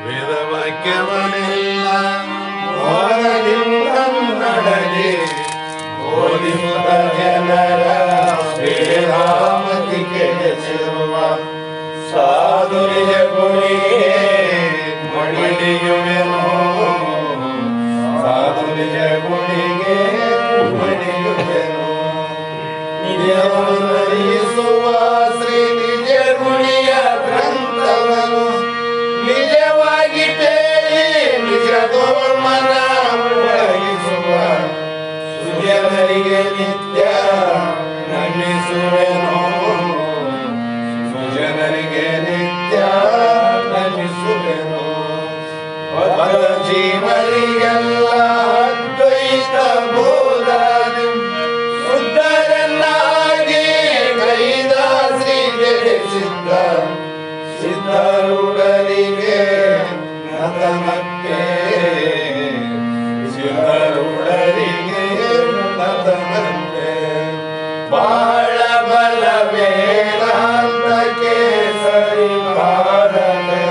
ವೇದವಾಕ್ಯವನೆಲ್ಲ ಓದದಿಂದನ್ನಡಲಿ ಓದಿಸುತ್ತ ಜನರ ಶ್ರೀರಾಮತಿಗೆ ಶಿರುವ ಸಾಧು ನಿಜ ಗುಣಿಗೆ ಮಣಿಯುವೆನು ಸಾಧು ನಿಜ ಗುಣಿಗೆ ಮಣಿಯುವೆನು ನಿಜವನ್ನರಿಸುವ ಶ್ರೀ ನಿಜ ಗುಣಿಯ ಗ್ರಂಥವನು ನಿಜವಾಗಿ ಕೇಳಿ ನಿಜದೋರ್ಮನ ಒಳಗಿಸುವ ಸುಜನರಿಗೆ ನಿತ್ಯ ನಮಿಸುವೆನು ಸುಜನರಿಗೆ ನಿತ್ಯ ನಮಿಸುವೆನು ಪದ ಜೀವರಿಗೆಲ್ಲ ಅದ್ವೈತ ಬೋಧನೆ ಶುದ್ಧರನ್ನಾಗಿ ಕೈದ ಶ್ರೀ ಸಿದ್ಧ ಸಿದ್ಧರುಡರಿಗೆ ನತನಕ್ಕೆ ಸಿದ್ಧರುಡರಿಗೆ ನತನಕ್ಕೆ ಬಾಳ ಬಲ ವೇದಾಂತಕ್ಕೆ ಸರಿ ಭಾರತನೆ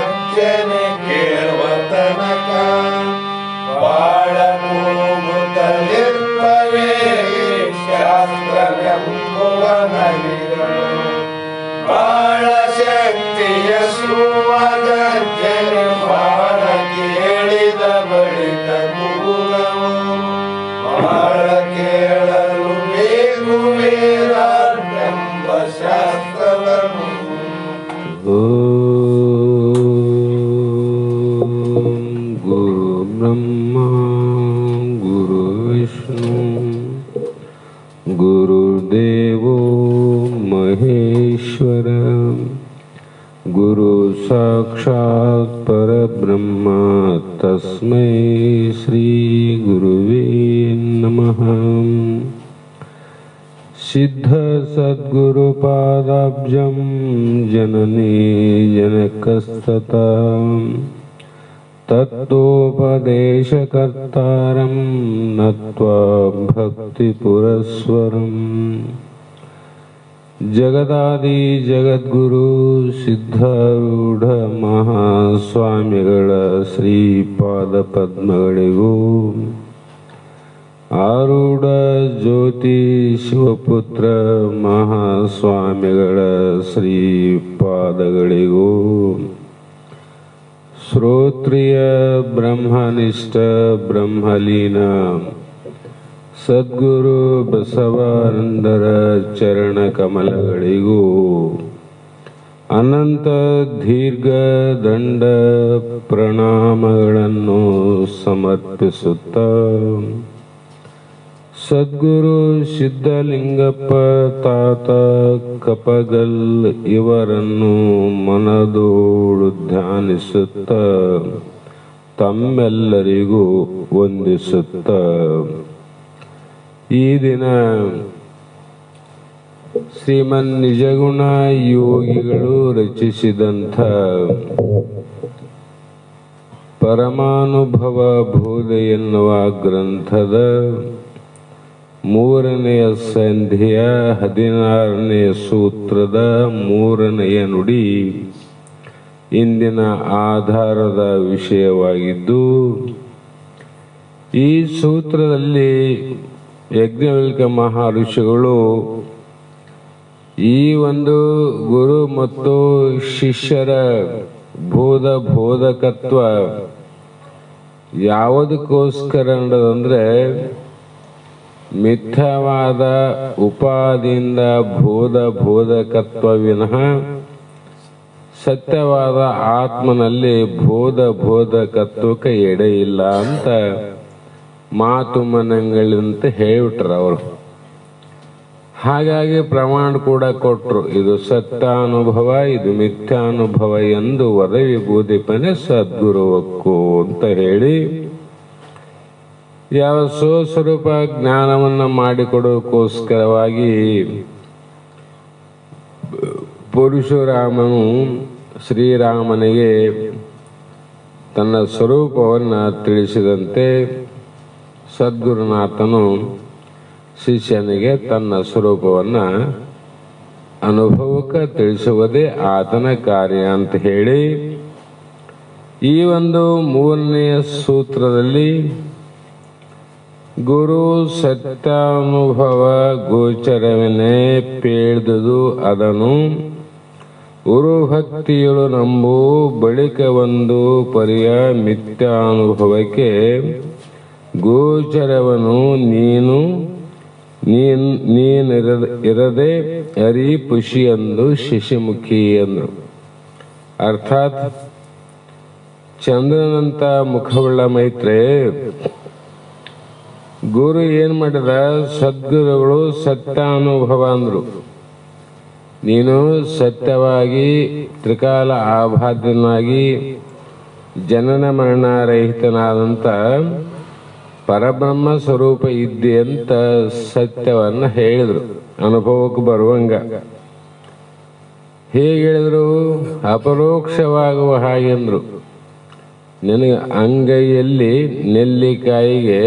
ಕೇಳುವ ತನಕ ಬಾಳ ಮುತಲಿರ್ಪವೇ ಶಾಸ್ತ್ರವೆಂಬುವ ನದಿಗಳು ಬಾಳ ಶಕ್ತಿಯ ಸುವಗರ್ಜನೆ ಬಾಳ ಕೇಳಿದ ಬಳಿಕ ಕೂಗವು ಬಾಳ ಕೇಳಲು ಬೇಕು ವೇದಾಂತೆಂಬ ಶಾಸ್ತ್ರವನ್ನು ಗುರು ಬ್ರಹ್ಮ ಗುರು ವಿಷ್ಣು ಗುರುದೇವೋ ಮಹೇಶ್ವರ ಗುರು ಸಾಕ್ಷಾತ್ ಪರಬ್ರಹ್ಮ ತಸ್ಮೈ ಶ್ರೀ ಗುರುವೇ ನಮಃ. ಸಿದ್ಧ ಸದ್ಗುರು ಪಾದಾಬ್ಜಂ ಜನನೀ ಜನಕಸ್ತತಃ ತತ್ವೋಪದೇಶಕರ್ತಾರಂ ನತ್ವಾ ಭಕ್ತಿ ಪುರಸ್ವರಂ. ಜಗದಾದಿ ಜಗದ್ಗುರು ಸಿದ್ಧಾರೂಢ ಮಹಾಸ್ವಾಮಿಗಳ ಶ್ರೀಪಾದ ಪದ್ಮಗಳಿಗೂ ಆರೂಢ ಜ್ಯೋತಿ ಶಿವಪುತ್ರ ಮಹಾಸ್ವಾಮಿಗಳ ಶ್ರೀಪಾದಗಳಿಗೂ ಶ್ರೋತ್ರಿಯ ಬ್ರಹ್ಮನಿಷ್ಠ ಬ್ರಹ್ಮಲೀನ ಸದ್ಗುರು ಬಸವಾನಂದರ ಚರಣ ಕಮಲಗಳಿಗೂ ಅನಂತ ದೀರ್ಘ ದಂಡ ಪ್ರಣಾಮಗಳನ್ನು ಸಮರ್ಪಿಸುತ್ತ ಸದ್ಗುರು ಸಿದ್ಧಲಿಂಗಪ್ಪ ತಾತ ಕಪಗಲ್ ಇವರನ್ನು ಮನದೋಡು ಧ್ಯಾನಿಸುತ್ತ ತಮ್ಮೆಲ್ಲರಿಗೂ ವಂದಿಸುತ್ತ ಈ ದಿನ ಶ್ರೀಮನ್ ನಿಜಗುಣ ಯೋಗಿಗಳು ರಚಿಸಿದಂಥ ಪರಮಾನುಭವ ಬೋಧೆ ಎನ್ನುವ ಗ್ರಂಥದ 3ನೆಯ ಸಂಧಿಯ 16ನೆಯ ಸೂತ್ರದ 3ನೆಯ ನುಡಿ ಇಂದಿನ ಆಧಾರದ ವಿಷಯವಾಗಿದ್ದು, ಈ ಸೂತ್ರದಲ್ಲಿ ಯಜ್ಞವಲ್ಕ್ಯ ಮಹರ್ಷಿಗಳು ಈ ಒಂದು ಗುರು ಮತ್ತು ಶಿಷ್ಯರ ಬೋಧಕತ್ವ ಯಾವುದಕ್ಕೋಸ್ಕರ ಅಂದರೆ ಮಿಥ್ಯವಾದ ಉಪಾದಿಯಿಂದ ಬೋಧಕತ್ವ ವಿನಃ ಸತ್ಯವಾದ ಆತ್ಮನಲ್ಲಿ ಬೋಧಕತ್ವಕ್ಕೆ ಎಡೆ ಇಲ್ಲ ಅಂತ ಮಾತು ಮನಂಗಳಂತ ಹೇಳಿಬಿಟ್ರು ಅವರು. ಹಾಗಾಗಿ ಪ್ರಮಾಣ ಕೂಡ ಕೊಟ್ಟರು, ಇದು ಸತ್ಯಾನುಭವ, ಇದು ಮಿಥ್ಯಾನುಭವ ಎಂದು ವರವಿ ಬೋಧಿಪನೆ ಸದ್ಗುರುವಕ್ಕು ಅಂತ ಹೇಳಿ ಯಾವ ಸ್ವಸ್ವರೂಪ ಜ್ಞಾನವನ್ನು ಮಾಡಿಕೊಡೋಕ್ಕೋಸ್ಕರವಾಗಿ ಪರಶುರಾಮನು ಶ್ರೀರಾಮನಿಗೆ ತನ್ನ ಸ್ವರೂಪವನ್ನು ತಿಳಿಸಿದಂತೆ ಸದ್ಗುರುನಾಥನು ಶಿಷ್ಯನಿಗೆ ತನ್ನ ಸ್ವರೂಪವನ್ನು ಅನುಭವಕ್ಕೆ ತಿಳಿಸುವುದೇ ಆತನ ಕಾರ್ಯ ಅಂತ ಹೇಳಿ ಈ ಒಂದು 3ನೇ ಸೂತ್ರದಲ್ಲಿ ಗುರು ಸತ್ಯಾನುಭವ ಗೋಚರವನ್ನೇ ಪೇಳ್ದುದು ಅದನು ಉರುಭಕ್ತಿಯಳು ನಂಬು ಬಳಿಕ ಒಂದು ಪರಿಯ ಮಿಥ್ಯಾನುಭವಕ್ಕೆ ಗೋಚರವನು ನೀನಿರದೆ ಹರಿ ಪುಷಿ ಎಂದು ಶಶಿಮುಖಿ ಎಂದರು. ಅರ್ಥಾತ್ ಚಂದ್ರನಂತ ಮುಖವುಳ್ಳ ಮೈತ್ರೆ, ಗುರು ಏನ್ ಮಾಡಿದ, ಸದ್ಗುರುಗಳು ಸತ್ಯಾನುಭವ ಅಂದ್ರು. ನೀನು ಸತ್ಯವಾಗಿ ತ್ರಿಕಾಲ ಆಬಾಧ್ಯನಾಗಿ ಜನನ ಮರಣ ರಹಿತನಾದಂತ ಪರಬ್ರಹ್ಮ ಸ್ವರೂಪ ಇದ್ದೆ ಅಂತ ಸತ್ಯವನ್ನ ಹೇಳಿದ್ರು, ಅನುಭವಕ್ಕೆ ಬರುವಂಗ. ಹೇಗೆ ಹೇಳಿದ್ರು? ಅಪರೋಕ್ಷವಾಗುವ ಹಾಗೆಂದ್ರು. ನಿನಗೆ ಅಂಗೈಯಲ್ಲಿ ನೆಲ್ಲಿಕಾಯಿಗೆ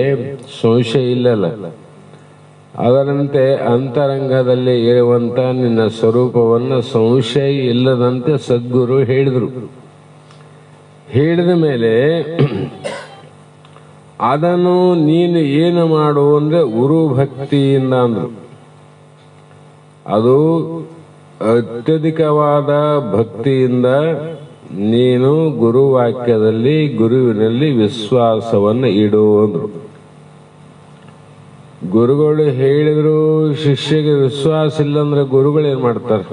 ಸಂಶಯ ಇಲ್ಲಲ್ಲ, ಅದರಂತೆ ಅಂತರಂಗದಲ್ಲಿ ಇರುವಂತ ನಿನ್ನ ಸ್ವರೂಪವನ್ನು ಸಂಶಯ ಇಲ್ಲದಂತೆ ಸದ್ಗುರು ಹೇಳಿದರು. ಹೇಳಿದ ಮೇಲೆ ಅದನ್ನು ನೀನು ಏನು ಮಾಡು ಅಂದ್ರೆ ಗುರು ಭಕ್ತಿಯಿಂದ ಅಂದ್ರು. ಅದು ಅತ್ಯಧಿಕವಾದ ಭಕ್ತಿಯಿಂದ ನೀನು ಗುರುವಾಕ್ಯದಲ್ಲಿ ಗುರುವಿನಲ್ಲಿ ವಿಶ್ವಾಸವನ್ನು ಇಡು ಅಂದ್ರು. ಗುರುಗಳು ಹೇಳಿದ್ರು, ಶಿಷ್ಯಗೆ ವಿಶ್ವಾಸ ಇಲ್ಲಂದ್ರೆ ಗುರುಗಳು ಏನ್ ಮಾಡ್ತಾರೆ?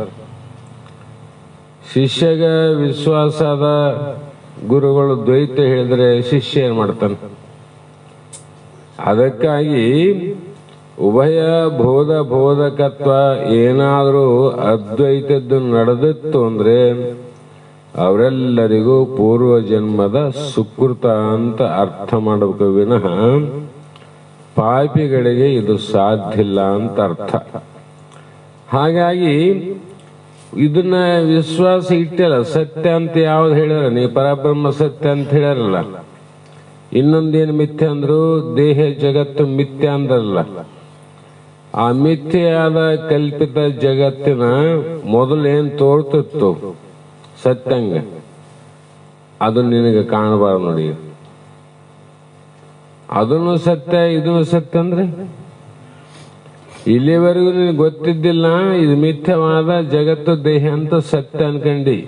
ಶಿಷ್ಯಗ ವಿಶ್ವಾಸದ ಗುರುಗಳು ದ್ವೈತ ಹೇಳಿದ್ರೆ ಶಿಷ್ಯ ಏನ್ ಮಾಡ್ತಾನೆ? ಅದಕ್ಕಾಗಿ ಉಭಯ ಬೋಧಕತ್ವ ಏನಾದರೂ ಅದ್ವೈತದ್ದು ನಡೆದಿತ್ತು ಅಂದ್ರೆ ಅವರೆಲ್ಲರಿಗೂ ಪೂರ್ವ ಜನ್ಮದ ಸುಕೃತ ಅಂತ ಅರ್ಥ ಮಾಡಬೇಕು ವಿನಃ ಪಾಪಿಗಳಿಗೆ ಇದು ಸಾಧ್ಯ ಇಲ್ಲ ಅಂತ ಅರ್ಥ. ಹಾಗಾಗಿ ಇದನ್ನ ವಿಶ್ವಾಸ ಇಟ್ಟಲ್ಲ. ಸತ್ಯ ಅಂತ ಯಾವ್ದು ಹೇಳ್ಯಾರ? ನೀ ಪರಬ್ರಹ್ಮ ಸತ್ಯ ಅಂತ ಹೇಳ್ಯಾರಲ್ಲ. ಇನ್ನೊಂದೇನು ಮಿಥ್ಯ ಅಂದ್ರು? ದೇಹ ಜಗತ್ತು ಮಿಥ್ಯ ಅಂದ್ರಲ್ಲ. ಆ ಮಿಥ್ಯೆಯಾದ ಕಲ್ಪಿತ ಜಗತ್ತಿನ ಮೊದಲೇನ್ ತೋರ್ತಿತ್ತು ಸತ್ಯಂಗ, ಅದು ನಿನಗೆ ಕಾಣಬಾರ್ದು ನೋಡಿ. ಅದನ್ನು ಸತ್ಯ ಇದನ್ನು ಸತ್ಯ ಅಂದ್ರೆ ಇಲ್ಲಿವರೆಗೂ ನಿನಗೆ ಗೊತ್ತಿದ್ದಿಲ್ಲ ಇದು ಮಿಥ್ಯವಾದ ಜಗತ್ತು ದೇಹ ಅಂತ ಸತ್ಯ ಅನ್ಕಂಡಿ.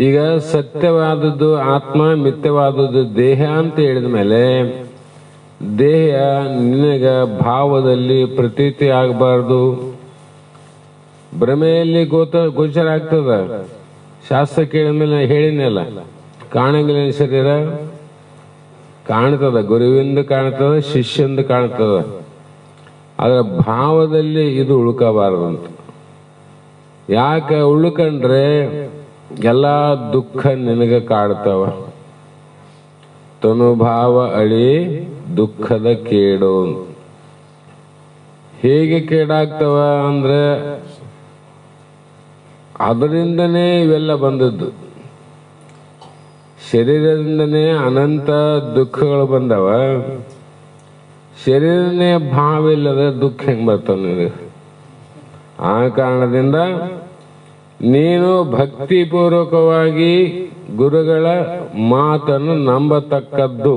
ಈಗ ಸತ್ಯವಾದದ್ದು ಆತ್ಮ, ಮಿಥ್ಯವಾದದ್ದು ದೇಹ ಅಂತ ಹೇಳಿದ ಮೇಲೆ ದೇಹ ನಿನಗ ಭಾವದಲ್ಲಿ ಪ್ರತೀತಿ ಆಗಬಾರ್ದು, ಭ್ರಮೆಯಲ್ಲಿ ಗೋಚರ ಆಗ್ತದ. ಶಾಸ್ತ್ರ ಕೇಳಿದ ಮೇಲೆ ಹೇಳಿನಲ್ಲ, ಕಾಣಂಗಿಲ್ಲ ಶರೀರ ಕಾಣ್ತದ, ಗುರುವಿಂದ ಕಾಣ್ತದ, ಶಿಷ್ಯಂದ ಕಾಣ್ತದ. ಅದರ ಭಾವದಲ್ಲಿ ಇದು ಉಳ್ಕಬಾರದಂತ. ಯಾಕೆ ಉಳ್ಕಂಡ್ರೆ ಎಲ್ಲ ದುಃಖ ನಿನಗೆ ಕಾಡ್ತಾವ. ತನುಭಾವ ಅಳಿ ದುಃಖದ ಕೇಡು. ಹೇಗೆ ಕೇಡಾಗ್ತವ ಅಂದ್ರೆ ಅದರಿಂದನೇ ಇವೆಲ್ಲ ಬಂದದ್ದು. ಶರೀರದಿಂದನೇ ಅನಂತ ದುಃಖಗಳು ಬಂದವ. ಶರೀರನೇ ಭಾವ ಇಲ್ಲದ ದುಃಖ ಹೆಂಗ್ ಬರ್ತಾವ ನಿನಗೆ? ಆ ಕಾರಣದಿಂದ ನೀನು ಭಕ್ತಿಪೂರ್ವಕವಾಗಿ ಗುರುಗಳ ಮಾತನ್ನು ನಂಬತಕ್ಕದ್ದು.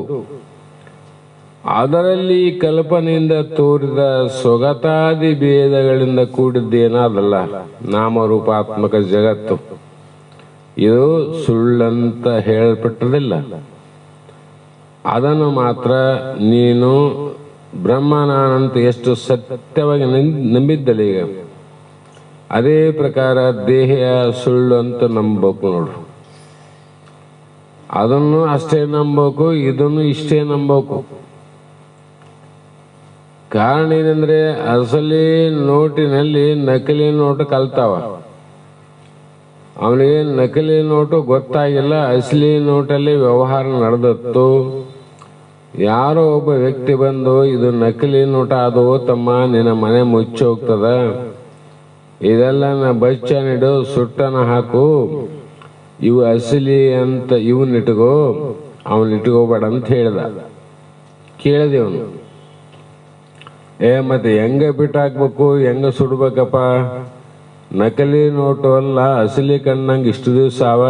ಅದರಲ್ಲಿ ಕಲ್ಪನೆಯಿಂದ ತೋರಿದ ಸ್ವಗತಾದಿ ಭೇದಗಳಿಂದ ಕೂಡಿದ್ದೇನಾದಲ್ಲ ನಾಮರೂಪಾತ್ಮಕ ಜಗತ್ತು, ಇದು ಸುಳ್ಳಂತ ಹೇಳಲ್ಪಟ್ಟದಿಲ್ಲ. ಅದನ್ನು ಮಾತ್ರ ನೀನು ಬ್ರಹ್ಮನಾನಂತ ಎಷ್ಟು ಸತ್ಯವಾಗಿ ನಂಬಿದ್ದಲ್ಲ, ಈಗ ಅದೇ ಪ್ರಕಾರ ದೇಹ ಸುಳ್ಳು ಅಂತ ನಂಬಬೇಕು ನೋಡು. ಅದನ್ನು ಅಷ್ಟೇ ನಂಬಬೇಕು, ಇದನ್ನು ಇಷ್ಟೇ ನಂಬಬೇಕು. ಕಾರಣ ಏನಂದ್ರೆ ಅಸಲಿ ನೋಟಿನಲ್ಲಿ ನಕಲಿ ನೋಟು ಕಲ್ತಾವ. ಅವನಿಗೆ ನಕಲಿ ನೋಟು ಗೊತ್ತಾಗಿಲ್ಲ, ಅಸಲಿ ನೋಟಲ್ಲಿ ವ್ಯವಹಾರ ನಡೆದತ್ತು. ಯಾರೋ ಒಬ್ಬ ವ್ಯಕ್ತಿ ಬಂದು ಇದು ನಕಲಿ ನೋಟ ಅದು ತಮ್ಮ, ನಿನ್ನ ಮನೆ ಮುಚ್ಚಿ ಹೋಗ್ತದ, ಇದೆಲ್ಲ ಬಚ್ಚನಿಡು ಸುಟ್ಟನ ಹಾಕು, ಇವು ಅಸಲಿ ಅಂತ ಇವನ್ ಇಟ್ಕೋ, ಅವನ್ ಇಟ್ಕೋಬೇಡ ಅಂತ ಹೇಳ್ದ. ಕೇಳಿದೆ ಅವನು, ಮತ್ತೆ ಹೆಂಗ ಬಿಟ್ಟಾಕ್ಬೇಕು, ಹೆಂಗ ಸುಡ್ಬೇಕಪ್ಪ? ನಕಲಿ ನೋಟು ಅಲ್ಲ, ಅಸಲಿ ಕಣ್ಣಂಗೆ ಇಷ್ಟು ದಿವಸ ಅವ,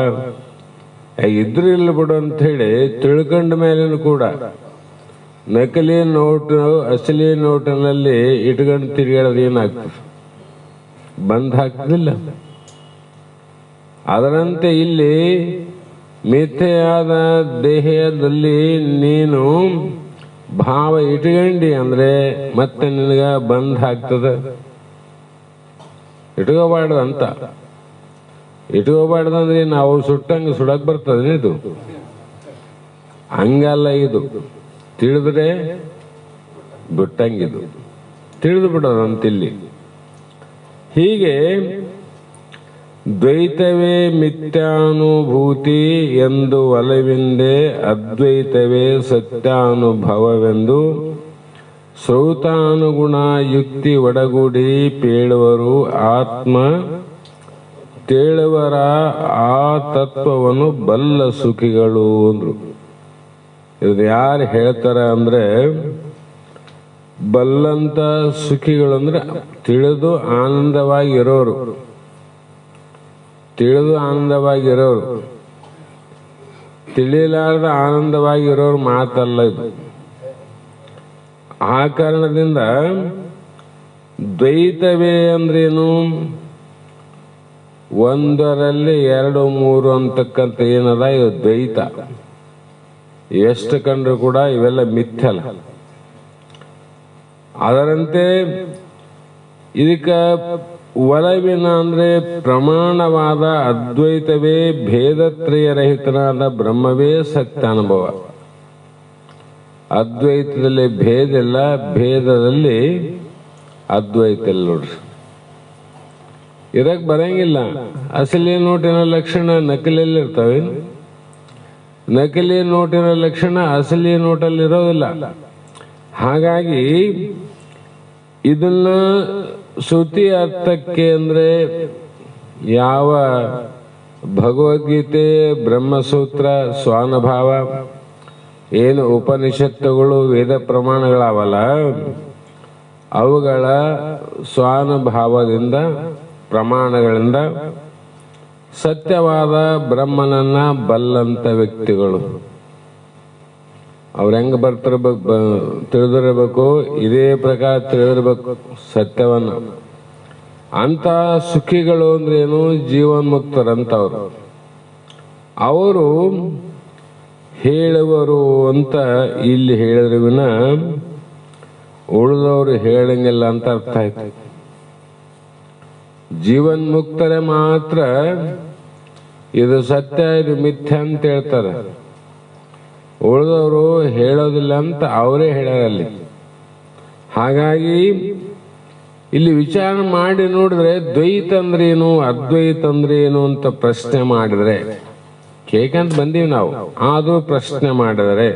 ಇದ್ರು ಇಲ್ಲ ಬಿಡು ಅಂತ ಹೇಳಿ ತಿಳ್ಕೊಂಡ ಮೇಲೇನು ಕೂಡ ನಕಲಿ ನೋಟು ಅಸಲಿ ನೋಟಿನಲ್ಲಿ ಇಟ್ಕೊಂಡು ತಿರುಗಾಡೋದು ಏನಾಗ್ತದೆ? ಬಂದ್ ಹಾಕ್ತಿಲ್ಲ. ಅದರಂತೆ ಇಲ್ಲಿ ಮಿಥ್ಯೆಯಾದ ದೇಹದಲ್ಲಿ ನೀನು ಭಾವ ಇಟ್ಕೊಂಡಿ ಅಂದ್ರೆ ಮತ್ತೆ ನಿನಗ ಬಂದ್ ಹಾಕ್ತದ. ಇಟ್ಕೋಬಾರ್ದಂತ. ಇಟ್ಕೋಬಾರ್ದಂದ್ರೆ ನಾವು ಸುಟ್ಟಂಗೆ ಸುಡಕ್ ಬರ್ತದೆ ಇದು? ಹಂಗಲ್ಲ ಇದು. ತಿಳಿದ್ರೆ ಬಿಟ್ಟಂಗಿದು. ತಿಳಿದು ಬಿಡೋದಂತಿಲ್ಲಿ. ಹೀಗೆ ದ್ವೈತವೇ ಮಿಥ್ಯಾನುಭೂತಿ ಎಂದು ಒಲವಿಂದೆ ಅದ್ವೈತವೇ ಸತ್ಯಾನುಭವವೆಂದು ಶ್ರೌತಾನುಗುಣ ಯುಕ್ತಿ ಒಡಗೂಡಿ ಪೇಳುವರು ಆತ್ಮ ತೇಳುವರ ಆ ತತ್ವವನ್ನು ಬಲ್ಲ ಸುಖಿಗಳು ಅಂದ್ರು. ಇದು ಯಾರು ಹೇಳ್ತಾರ ಅಂದ್ರೆ ಬಲ್ಲಂತ ಸುಖಿಗಳು ಅಂದ್ರೆ ತಿಳಿದು ಆನಂದವಾಗಿರೋರು. ತಿಳಿದು ಆನಂದವಾಗಿರೋರು, ತಿಳಿಲಾರ್ದ ಆನಂದವಾಗಿರೋರು ಮಾತಲ್ಲ ಇದು. ಆ ಕಾರಣದಿಂದ ದ್ವೈತವೇ ಅಂದ್ರೇನು? ಒಂದರಲ್ಲಿ ಎರಡು ಮೂರು ಅಂತಕ್ಕಂಥ ಏನದ ಇದು ದ್ವೈತ. ಎಷ್ಟು ಕಂಡ್ರು ಕೂಡ ಇವೆಲ್ಲ ಮಿಥ್ಯಲ್ಲ. ಅದರಂತೆ ಇದಕ್ಕ ಒಲವಿನ ಅಂದ್ರೆ ಪ್ರಮಾಣವಾದ ಅದ್ವೈತವೇ ಭೇದತ್ರಯರಹಿತನಾದ ಬ್ರಹ್ಮವೇ ಸತ್ಯಾನುಭವ. ಅದ್ವೈತದಲ್ಲಿ ಭೇದ ಇಲ್ಲ, ಭೇದದಲ್ಲಿ ಅದ್ವೈತ ಇಲ್ಲ ನೋಡ್ರಿ. ಇದಕ್ ಬರಂಗಿಲ್ಲ. ಅಸಲಿ ನೋಟಿನ ಲಕ್ಷಣ ನಕಲಿಯಲ್ಲಿ ಇರ್ತವೆ. ನಕಲಿ ನೋಟಿನ ಲಕ್ಷಣ ಅಸಲಿ ನೋಟಲ್ಲಿ ಇರೋದಿಲ್ಲ. ಹಾಗಾಗಿ ಇದನ್ನ ಶ್ರುತಿ ಅರ್ಥಕ್ಕೆ ಅಂದ್ರೆ ಯಾವ ಭಗವದ್ಗೀತೆ, ಬ್ರಹ್ಮಸೂತ್ರ, ಸ್ವಾನುಭಾವ, ಏನು ಉಪನಿಷತ್ತುಗಳು, ವೇದ ಪ್ರಮಾಣಗಳವಲ್ಲ, ಅವುಗಳ ಸ್ವಾನುಭಾವದಿಂದ ಪ್ರಮಾಣಗಳಿಂದ ಸತ್ಯವಾದ ಬ್ರಹ್ಮನನ್ನ ಬಲ್ಲಂತ ವ್ಯಕ್ತಿಗಳು. ಅವ್ರು ಹೆಂಗ ಬರ್ತಿರ್ಬೇಕು, ತಿಳಿದಿರಬೇಕು, ಇದೇ ಪ್ರಕಾರ ತಿಳಿದಿರ್ಬೇಕು ಸತ್ಯವನ್ನ. ಅಂತ ಸುಖಿಗಳು ಅಂದ್ರೇನು? ಜೀವನ್ಮುಕ್ತರಂತವ್ರು. ಅವರು ಹೇಳುವರು ಅಂತ ಇಲ್ಲಿ ಹೇಳಿದ್ರು ವಿನ ಉಳಿದವರು ಹೇಳಂಗಿಲ್ಲ ಅಂತ ಅರ್ಥ ಆಯ್ತು. ಜೀವನ್ಮುಕ್ತರೇ ಮಾತ್ರ ಇದು ಸತ್ಯ, ಇದು ಮಿಥ್ಯ ಅಂತ ಹೇಳ್ತಾರೆ. ಉಳಿದವರು ಹೇಳೋದಿಲ್ಲ ಅಂತ ಅವರೇ ಹೇಳ್ಯಾರಲ್ಲಿ. ಹಾಗಾಗಿ ಇಲ್ಲಿ ವಿಚಾರ ಮಾಡಿ ನೋಡಿದ್ರೆ ದ್ವೈತ ಅಂದ್ರೇನು, ಅದ್ವೈತ ಅಂದ್ರೇನು ಅಂತ ಪ್ರಶ್ನೆ ಮಾಡಿದ್ರೆ, ಕೇಕಂತ ಬಂದೀವಿ ನಾವು, ಆದ್ರೂ ಪ್ರಶ್ನೆ ಮಾಡಿದರೆ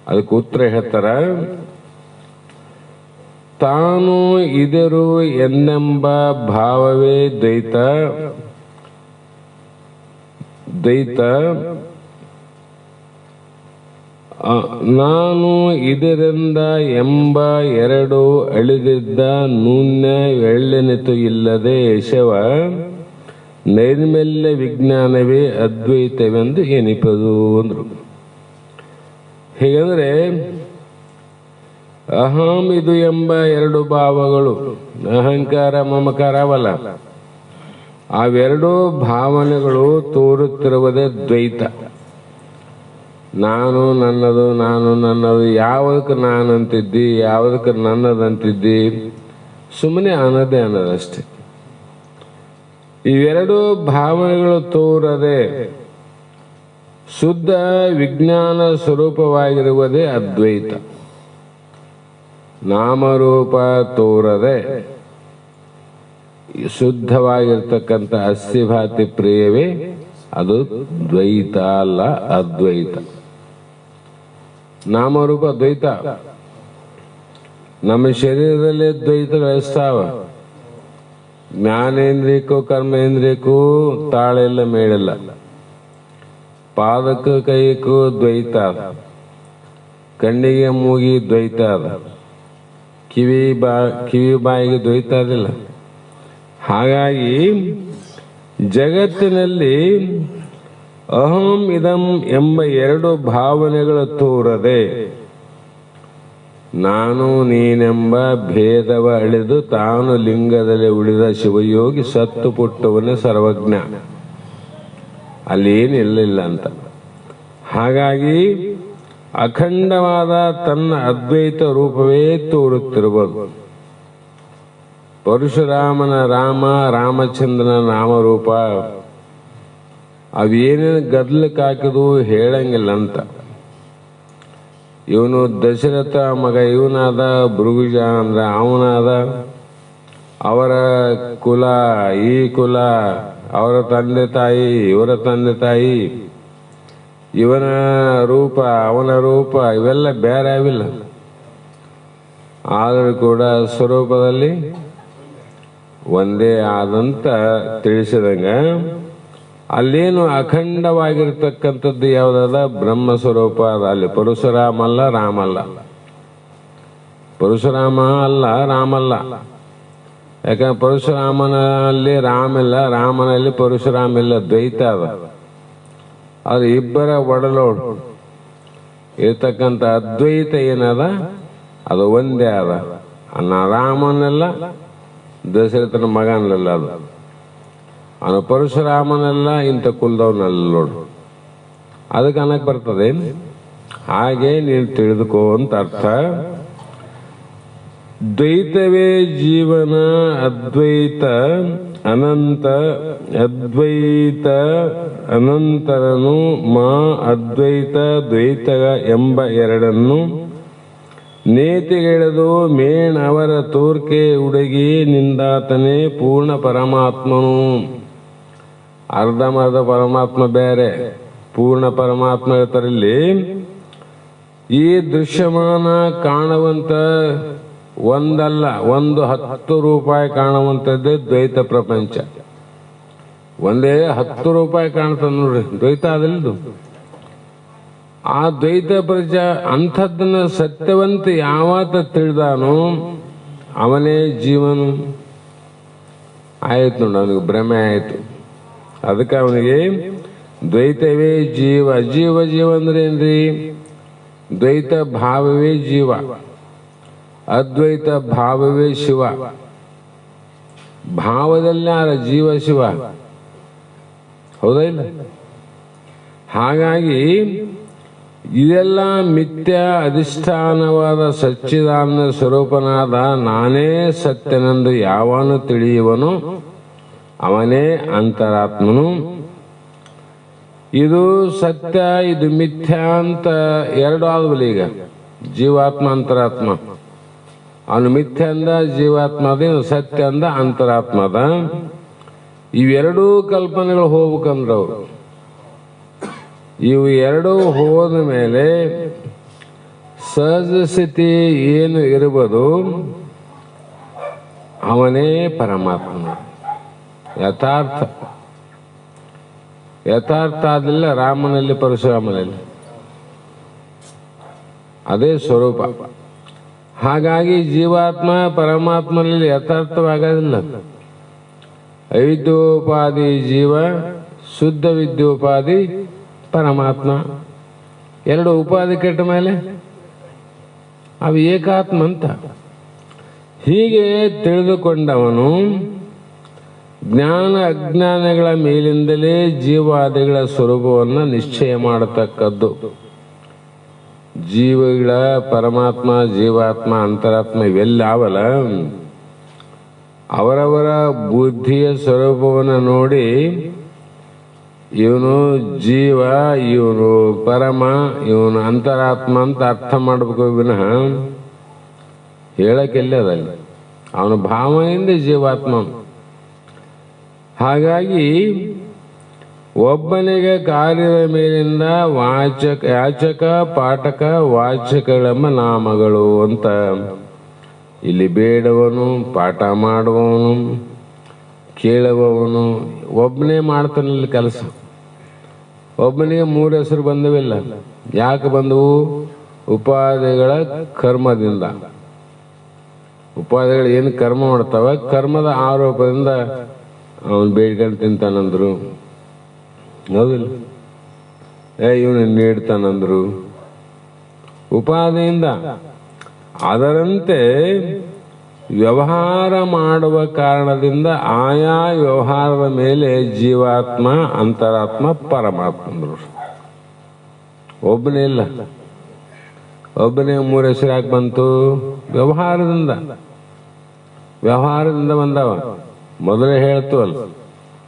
ಅದಕ್ಕೆ ಉತ್ತರ ಹೇಳ್ತಾರ. ತಾನು ಇದರು ಎನ್ನೆಂಬ ಭಾವವೇ ದ್ವೈತ. ದ್ವೈತ ನಾನು ಇದರಿಂದ ಎಂಬ ಎರಡು ಅಳಿದಿದ್ದ ನೂನ್ಯ ಎಳ್ಳೆನಿತು ಇಲ್ಲದೆ ಯಶವ ನೈರ್ಮಲ್ಯ ವಿಜ್ಞಾನವೇ ಅದ್ವೈತವೆಂದು ಎನಿಪದು ಅಂದ್ರು. ಹೇಗಂದ್ರೆ ಅಹಂ ಇದು ಎಂಬ ಎರಡು ಭಾವಗಳು, ಅಹಂಕಾರ ಮಮಕಾರ ಅವಲ್ಲ, ಅವೆರಡೂ ಭಾವನೆಗಳು ತೋರುತ್ತಿರುವುದೇ ದ್ವೈತ. ನಾನು ನನ್ನದು, ನಾನು ನನ್ನದು, ಯಾವುದಕ್ಕೆ ನಾನು ಅಂತಿದ್ದಿ, ಯಾವುದಕ್ಕೆ ನನ್ನದಂತಿದ್ದಿ, ಸುಮ್ಮನೆ ಅನ್ನದೇ ಅನ್ನೋದಷ್ಟೆ. ಇವೆರಡೂ ಭಾವನೆಗಳು ತೋರದೆ ಶುದ್ಧ ವಿಜ್ಞಾನ ಸ್ವರೂಪವಾಗಿರುವುದೇ ಅದ್ವೈತ. ನಾಮರೂಪ ತೋರದೆ ಶುದ್ಧವಾಗಿರ್ತಕ್ಕಂಥ ಅಸ್ಥಿಭಾತಿ ಪ್ರಿಯವೇ ಅದು ದ್ವೈತ ಅಲ್ಲ, ಅದ್ವೈತ. ನಾಮರೂಪ ದ್ವೈತ. ನಮ್ಮ ಶರೀರದಲ್ಲಿ ದ್ವೈತಗಳು ಎಷ್ಟಾವ? ಜ್ಞಾನೇಂದ್ರಿಯಕ್ಕೂ ಕರ್ಮೇಂದ್ರಿಯಕ್ಕೂ ತಾಳೆಲ್ಲ ಮೇಳಿಲ್ಲ. ಪಾದಕ್ಕೂ ಕೈಗೂ ದ್ವೈತ ಅದ, ಕಣ್ಣಿಗೆ ಮೂಗಿ ದ್ವೈತ ಅದ, ಕಿವಿ ಬಾಯಿಗೆ ದ್ವೈತ ಅದಿಲ್ಲ. ಹಾಗಾಗಿ ಜಗತ್ತಿನಲ್ಲಿ ಅಹಂ ಇದಂ ಎಂಬ ಎರಡು ಭಾವನೆಗಳು ತೋರದೆ ನಾನು ನೀನೆಂಬ ಭೇದವ ಅಳಿದು ತಾನು ಲಿಂಗದಲ್ಲಿ ಉಳಿದ ಶಿವಯೋಗಿ ಸತ್ತು ಪುಟ್ಟವನೇ ಸರ್ವಜ್ಞ, ಅಲ್ಲೇನಿಲ್ಲ ಅಂತ. ಹಾಗಾಗಿ ಅಖಂಡವಾದ ತನ್ನ ಅದ್ವೈತ ರೂಪವೇ ತೋರುತ್ತಿರುವುದು. ಪರಶುರಾಮನ ರಾಮ, ರಾಮಚಂದ್ರನ ನಾಮರೂಪ ಅವೇನೇನು ಗದ್ಲಕ್ಕೆ ಹಾಕಿದು ಹೇಳಂಗಿಲ್ಲ ಅಂತ. ಇವನು ದಶರಥ ಮಗ ಇವನಾದ, ಭೃಗುಜ ಅಂದ್ರೆ ಅವನಾದ, ಅವರ ಕುಲ ಈ ಕುಲ, ಅವರ ತಂದೆ ತಾಯಿ ಇವರ ತಂದೆ ತಾಯಿ, ಇವನ ರೂಪ ಅವನ ರೂಪ ಇವೆಲ್ಲ ಬೇರೆ ಆಗಿಲ್ಲ. ಆದರೂ ಕೂಡ ಸ್ವರೂಪದಲ್ಲಿ ಒಂದೇ ಆದಂತ ತಿಳಿಸಿದಂಗ ಅಲ್ಲೇನು ಅಖಂಡವಾಗಿರ್ತಕ್ಕಂಥದ್ದು ಯಾವುದಾದ ಬ್ರಹ್ಮ ಸ್ವರೂಪ ಅದ. ಅಲ್ಲಿ ಪರಶುರಾಮ ಅಲ್ಲ, ರಾಮ ಅಲ್ಲ. ಪರಶುರಾಮ ಅಲ್ಲ, ರಾಮಲ್ಲ. ಯಾಕಂದ್ರೆ ಪರಶುರಾಮನಲ್ಲಿ ರಾಮ ಇಲ್ಲ, ರಾಮನಲ್ಲಿ ಪರಶುರಾಮ ಇಲ್ಲ, ದ್ವೈತ ಅದ. ಅದು ಇಬ್ಬರ ಒಡಲೋಡು ಇರ್ತಕ್ಕಂಥ ಅದ್ವೈತ ಏನದ ಅದು ಒಂದೇ ಅದ. ರಾಮನೆಲ್ಲ ದಶರಥನ ಮಗನಲ್ಲ, ಅದು ಅವನು ಪರಶುರಾಮನೆಲ್ಲ ಇಂಥ ಕುಲದವನಲ್ಲ ನೋಡು. ಅದಕ್ಕೆ ಅನ್ನಕ್ಕೆ ಬರ್ತದೆ. ಹಾಗೆ ನೀನು ತಿಳಿದುಕೋ ಅಂತ ಅರ್ಥ. ದ್ವೈತವೇ ಜೀವನ, ಅದ್ವೈತ ಅನಂತ, ಅದ್ವೈತ ಅನಂತರನು ಮಾ ಅದ್ವೈತ ದ್ವೈತ ಎಂಬ ಎರಡನ್ನು ನೇತಿಗೆಳೆದು ಮೇಣ್ ಅವರ ತೋರ್ಕೆ ಹುಡುಗಿ ನಿಂದಾತನೇ ಪೂರ್ಣ ಪರಮಾತ್ಮನು. ಅರ್ಧಮರ್ಧ ಪರಮಾತ್ಮ ಬೇರೆ, ಪೂರ್ಣ ಪರಮಾತ್ಮ ಇರ್ತಾರಲ್ಲಿ. ಈ ದೃಶ್ಯಮಾನ ಕಾಣುವಂತ ಒಂದಲ್ಲ, 10 ರೂಪಾಯಿ ಕಾಣುವಂಥದ್ದೇ ದ್ವೈತ ಪ್ರಪಂಚ. ಒಂದೇ 10 ರೂಪಾಯಿ ಕಾಣ್ತದ ನೋಡ್ರಿ, ದ್ವೈತ ಅದಲ್ದು. ಆ ದ್ವೈತ ಪ್ರಪಂಚ ಅಂಥದ್ದನ್ನ ಸತ್ಯವಂತ ಯಾವತ್ತ ತಿಳಿದಾನೋ ಅವನೇ ಜೀವನು. ಆಯ್ತು ನೋಡಿ, ಅವನಿಗೆ ಭ್ರಮೆ ಆಯ್ತು. ಅದಕ್ಕೆ ಅವನಿಗೆ ದ್ವೈತವೇ ಜೀವ. ಜೀವ ಅಂದ್ರೆ ಏನ್ರಿ? ದ್ವೈತ ಭಾವವೇ ಜೀವ, ಅದ್ವೈತ ಭಾವವೇ ಶಿವ. ಭಾವದಲ್ಲಿ ಯಾರ ಜೀವ ಶಿವ, ಹೌದಾ ಇಲ್ಲ? ಹಾಗಾಗಿ ಇದೆಲ್ಲ ಮಿಥ್ಯ ಅಧಿಷ್ಠಾನವಾದ ಸಚ್ಚಿದಾನಂದ ಸ್ವರೂಪನಾದ ನಾನೇ ಸತ್ಯನೆಂದು ಯಾವನು ತಿಳಿಯುವನು ಅವನೇ ಅಂತರಾತ್ಮನು. ಇದು ಸತ್ಯ, ಇದು ಮಿಥ್ಯ ಅಂತ ಎರಡು ಆದವಲ್ಲ. ಈಗ ಜೀವಾತ್ಮ ಅಂತರಾತ್ಮ, ಅವನು ಮಿಥ್ಯ ಅಂದ ಜೀವಾತ್ಮದ, ಸತ್ಯ ಅಂದ ಅಂತರಾತ್ಮದ. ಇವೆರಡೂ ಕಲ್ಪನೆಗಳು ಹೋಗ್ಬೇಕಂದ್ರವ್ರು. ಇವು ಎರಡೂ ಹೋದ ಮೇಲೆ ಸಹಜ ಸ್ಥಿತಿ ಏನು ಇರಬಹುದು ಅವನೇ ಪರಮಾತ್ಮ. ಯಥಾರ್ಥ ಆಗಲಿಲ್ಲ ರಾಮನಲ್ಲಿ ಪರಶುರಾಮನಲ್ಲಿ, ಅದೇ ಸ್ವರೂಪ. ಹಾಗಾಗಿ ಜೀವಾತ್ಮ ಪರಮಾತ್ಮನಲ್ಲಿ ಯಥಾರ್ಥವಾಗೋದಿಲ್ಲ. ಅವಿದ್ಯೋಪಾದಿ ಜೀವ, ಶುದ್ಧ ವಿದ್ಯೋಪಾದಿ ಪರಮಾತ್ಮ. ಎರಡು ಉಪಾಧಿ ಕೆಟ್ಟ ಮೇಲೆ ಅವು ಏಕಾತ್ಮ ಅಂತ. ಹೀಗೆ ತಿಳಿದುಕೊಂಡವನು ಜ್ಞಾನ ಅಜ್ಞಾನಗಳ ಮೇಲಿಂದಲೇ ಜೀವಾದಿಗಳ ಸ್ವರೂಪವನ್ನು ನಿಶ್ಚಯ ಮಾಡತಕ್ಕದ್ದು. ಜೀವಗಳ ಪರಮಾತ್ಮ, ಜೀವಾತ್ಮ, ಅಂತರಾತ್ಮ ಇವೆಲ್ಲ ಅವಲ್ಲ, ಅವರವರ ಬುದ್ಧಿಯ ಸ್ವರೂಪವನ್ನು ನೋಡಿ ಇವನು ಜೀವ, ಇವನು ಪರಮ, ಇವನು ಅಂತರಾತ್ಮ ಅಂತ ಅರ್ಥ ಮಾಡಬೇಕು ವಿನಃ ಹೇಳಕ್ಕೆಲ್ಲದಲ್ಲಿ ಅವನ ಭಾವನೆಯಿಂದ ಜೀವಾತ್ಮ. ಹಾಗಾಗಿ ಒಬ್ಬನಿಗೆ ಕಾರ್ಯದ ಮೇಲಿಂದ ಯಾಚಕ ಪಾಠಕ ವಾಚಕಗಳೆಂಬ ನಾಮಗಳು ಅಂತ. ಇಲ್ಲಿ ಬೇಡವನು, ಪಾಠ ಮಾಡುವವನು, ಕೇಳುವವನು ಒಬ್ಬನೇ ಮಾಡ್ತಾನಲ್ಲಿ ಕೆಲಸ. ಒಬ್ಬನಿಗೆ 3 ಹೆಸರು ಬಂದವಿಲ್ಲ. ಯಾಕೆ ಬಂದವು? ಉಪಾಧಿಗಳ ಕರ್ಮದಿಂದ. ಉಪಾಧಿಗಳು ಏನು ಕರ್ಮ ಮಾಡ್ತಾವ, ಕರ್ಮದ ಆರೋಪದಿಂದ ಅವನು ಬೇಡ್ಕೊಂಡು ತಿಂತಾನಂದ್ರು, ಹೌದಿಲ್ಲ? ಇವನು ನೀಡ್ತಾನಂದ್ರು. ಉಪಾಧಿಯಿಂದ ಅದರಂತೆ ವ್ಯವಹಾರ ಮಾಡುವ ಕಾರಣದಿಂದ ಆಯಾ ವ್ಯವಹಾರದ ಮೇಲೆ ಜೀವಾತ್ಮ, ಅಂತರಾತ್ಮ, ಪರಮಾತ್ಮ ಅಂದರು. ಒಬ್ಬನೇ ಇಲ್ಲ. ಒಬ್ಬನೇ ಮೂರು ಹೆಸರು ಯಾಕೆ ಬಂತು? ವ್ಯವಹಾರದಿಂದ ಬಂದವ. ಮೊದಲೇ ಹೇಳ್ತು ಅಲ್ಲ,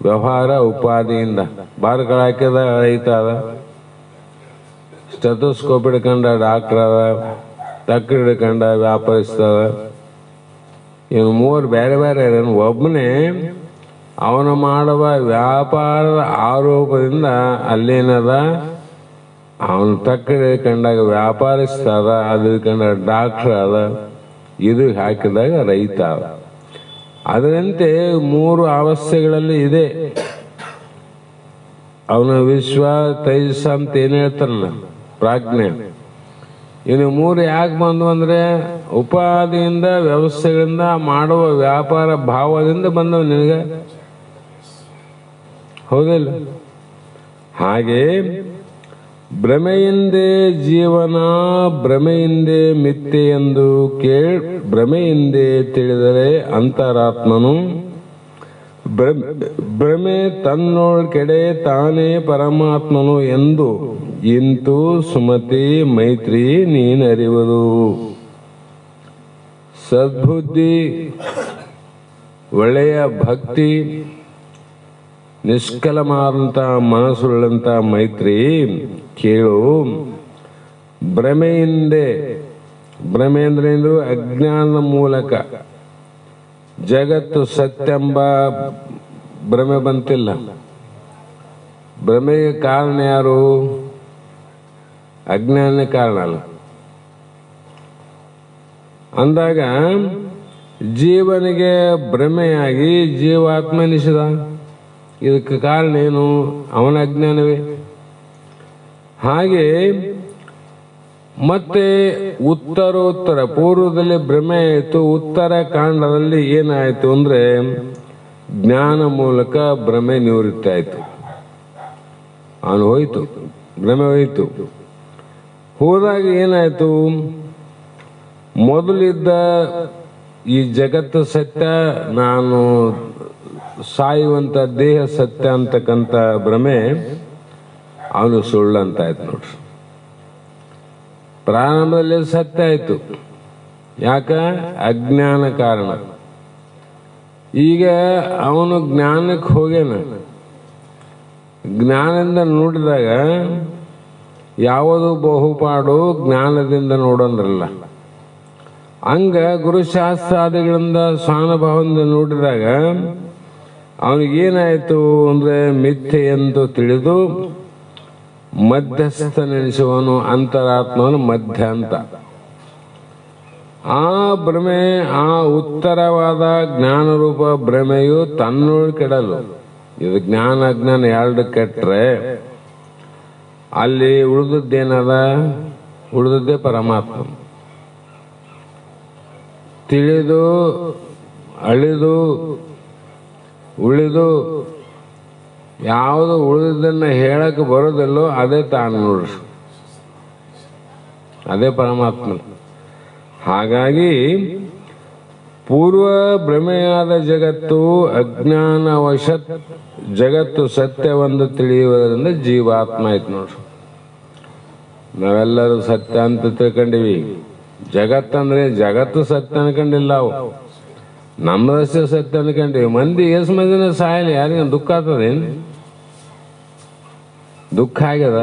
ವ್ಯವಹಾರ ಉಪಾಧಿಯಿಂದ. ಬಾರ್ಗಳು ಹಾಕಿದ ರೈತ ಅದ, ಸ್ಟೆಥೋಸ್ಕೋಪ್ ಹಿಡ್ಕೊಂಡ ಡಾಕ್ಟರ್ ಅದ, ತಕ್ಕಡಿ ಹಿಡ್ಕೊಂಡ ವ್ಯಾಪಾರಿಸ್ತ ಅದ. ಇವನು ಮೂವರು ಬೇರೆ ಬೇರೆ. ಒಬ್ಬನೇ ಅವನು ಮಾಡುವ ವ್ಯಾಪಾರದ ಆರೋಪದಿಂದ ಅಲ್ಲೇನದ, ಅವನು ತಕ್ಕಡಿ ಹಿಡ್ಕೊಂಡಾಗ ವ್ಯಾಪಾರಿಸ್ತ ಅದ, ಅದು ಹಿಡ್ಕೊಂಡ ಡಾಕ್ಟರ್ ಅದ, ಇದು ಹಾಕಿದಾಗ ರೈತ ಅದ. ಅದರಂತೆ ಮೂರು ಅವಸ್ಥೆಗಳಲ್ಲಿ ಇದೆ. ಅವನ ವಿಶ್ವ, ತೈಜಸ ಅಂತ ಏನು ಹೇಳ್ತಾರಲ್ಲ, ಪ್ರಾಜ್ಞೆ. ಇನ್ನು ಮೂರು ಯಾಕೆ ಬಂದು ಅಂದರೆ ಉಪಾದಿಯಿಂದ, ವ್ಯವಸ್ಥೆಗಳಿಂದ, ಮಾಡುವ ವ್ಯಾಪಾರ ಭಾವದಿಂದ ಬಂದವ ನಿನಗೆ. ಹೌದಿಲ್ಲ? ಹಾಗೆ ಭ್ರಮೆಯಿಂದೇ ಜೀವನ, ಭ್ರಮೆಯಿಂದೇ ಮಿಥ್ಯೆ ಎಂದು ಭ್ರಮೆಯಿಂದೇ ತಿಳಿದರೆ ಅಂತರಾತ್ಮನು ಭ್ರಮೆ ತನ್ನೊಳಗೆಡೆ ತಾನೇ ಪರಮಾತ್ಮನು ಎಂದು ಇಂತು ಸುಮತಿ ಮೈತ್ರಿ ನೀನರಿವುದು. ಸದ್ಬುದ್ಧಿ, ಒಳ್ಳೆಯ ಭಕ್ತಿ, ನಿಷ್ಕಲಮಾದಂಥ ಮನಸ್ಸುಳ್ಳಂಥ ಮೈತ್ರಿ ಕೇಳು. ಭ್ರಮೆಯಿಂದೇ, ಭ್ರಮೆ ಅಂದ್ರೆ ಅಜ್ಞಾನದ ಮೂಲಕ ಜಗತ್ತು ಸತ್ಯಂಬ ಭ್ರಮೆ ಬಂತಿಲ್ಲ. ಭ್ರಮೆಗೆ ಕಾರಣ ಯಾರು? ಅಜ್ಞಾನ ಕಾರಣ ಅಲ್ಲ. ಅಂದಾಗ ಜೀವನಿಗೆ ಭ್ರಮೆಯಾಗಿ ಜೀವಾತ್ಮ ನಿಷಿದ. ಇದಕ್ಕೆ ಕಾರಣ ಏನು? ಅವನ ಅಜ್ಞಾನವೇ. ಹಾಗೆ ಮತ್ತೆ ಉತ್ತರೋತ್ತರ ಪೂರ್ವದಲ್ಲಿ ಭ್ರಮೆ ಆಯಿತು, ಉತ್ತರ ಕಾಂಡದಲ್ಲಿ ಏನಾಯಿತು ಅಂದ್ರೆ ಜ್ಞಾನ ಮೂಲಕ ಭ್ರಮೆ ನಿವೃತ್ತಿ ಆಯಿತು. ಅವನು ಹೋಯ್ತು, ಭ್ರಮೆ ಹೋಯಿತು. ಹೋದಾಗ ಏನಾಯಿತು? ಮೊದಲಿದ್ದ ಈ ಜಗತ್ತು ಸತ್ಯ, ನಾನು ಸಾಯುವಂತ ದೇಹ ಸತ್ಯ ಅಂತಕ್ಕಂಥ ಭ್ರಮೆ ಅವನು ಸುಳ್ಳು ಅಂತ ಆಯ್ತು ನೋಡ್ರಿ. ಪ್ರಾರಂಭದಲ್ಲಿ ಸತ್ಯ ಆಯ್ತು. ಯಾಕ? ಅಜ್ಞಾನ ಕಾರಣ. ಈಗ ಅವನು ಜ್ಞಾನಕ್ಕೆ ಹೋಗ್ಯಾನ. ಜ್ಞಾನದಿಂದ ನೋಡಿದಾಗ ಯಾವುದು ಬಹುಪಾಡು ಜ್ಞಾನದಿಂದ ನೋಡೋಂದ್ರಲ್ಲ. ಹಂಗ ಗುರುಶಾಸ್ತ್ರಾದಿಗಳಿಂದ ಸ್ವಾನುಭವದಿಂದ ನೋಡಿದಾಗ ಅವನಿಗೇನಾಯಿತು ಅಂದ್ರೆ ಮಿಥ್ಯೆ ಎಂದು ತಿಳಿದು ಮಧ್ಯಸ್ಥ ನೆನೆಸುವನು, ಅಂತರಾತ್ಮನು ಮಧ್ಯ ಅಂತ. ಆ ಭ್ರಮೆ, ಆ ಉತ್ತರವಾದ ಜ್ಞಾನರೂಪ ಭ್ರಮೆಯು ತನ್ನೊಳಗೆ ಕೆಡಲು. ಇದು ಜ್ಞಾನ ಅಜ್ಞಾನ ಎರಡು ಕೆಟ್ಟರೆ ಅಲ್ಲಿ ಉಳಿದದ್ದೇನದ? ಉಳಿದದ್ದೇ ಪರಮಾತ್ಮ. ತಿಳಿದು ಅಳಿದು ಉಳಿದು ಯಾವುದು ಉಳಿದನ್ನ ಹೇಳಕ್ಕೆ ಬರೋದಿಲ್ಲೋ ಅದೇ ತಾನು ನೋಡ್ರಿ, ಅದೇ ಪರಮಾತ್ಮ. ಹಾಗಾಗಿ ಪೂರ್ವ ಭ್ರಮೆಯಾದ ಜಗತ್ತು ಅಜ್ಞಾನವಶ ಜಗತ್ತು ಸತ್ಯವೆಂದು ತಿಳಿಯುವುದರಿಂದ ಜೀವಾತ್ಮ ಆಯ್ತು ನೋಡ್ರಿ. ನಾವೆಲ್ಲರೂ ಸತ್ಯ ಅಂತ ತಿಳ್ಕೊಂಡಿವಿ. ಜಗತ್ತಂದ್ರೆ ಜಗತ್ತು ಸತ್ಯ ಅನ್ಕೊಂಡಿಲ್ಲ, ಅವು ನಮ್ಮದಷ್ಟೇ ಸತ್ಯ ಅನ್ಕೊಂಡಿವಿ. ಮಂದಿ ಎಷ್ಟು ಮಂದಿನ ಸಾಯಲಿ, ಯಾರಿಗ ದುಃಖ ಆಗ್ತದೇನು? ದುಃಖ ಆಗ್ಯದ.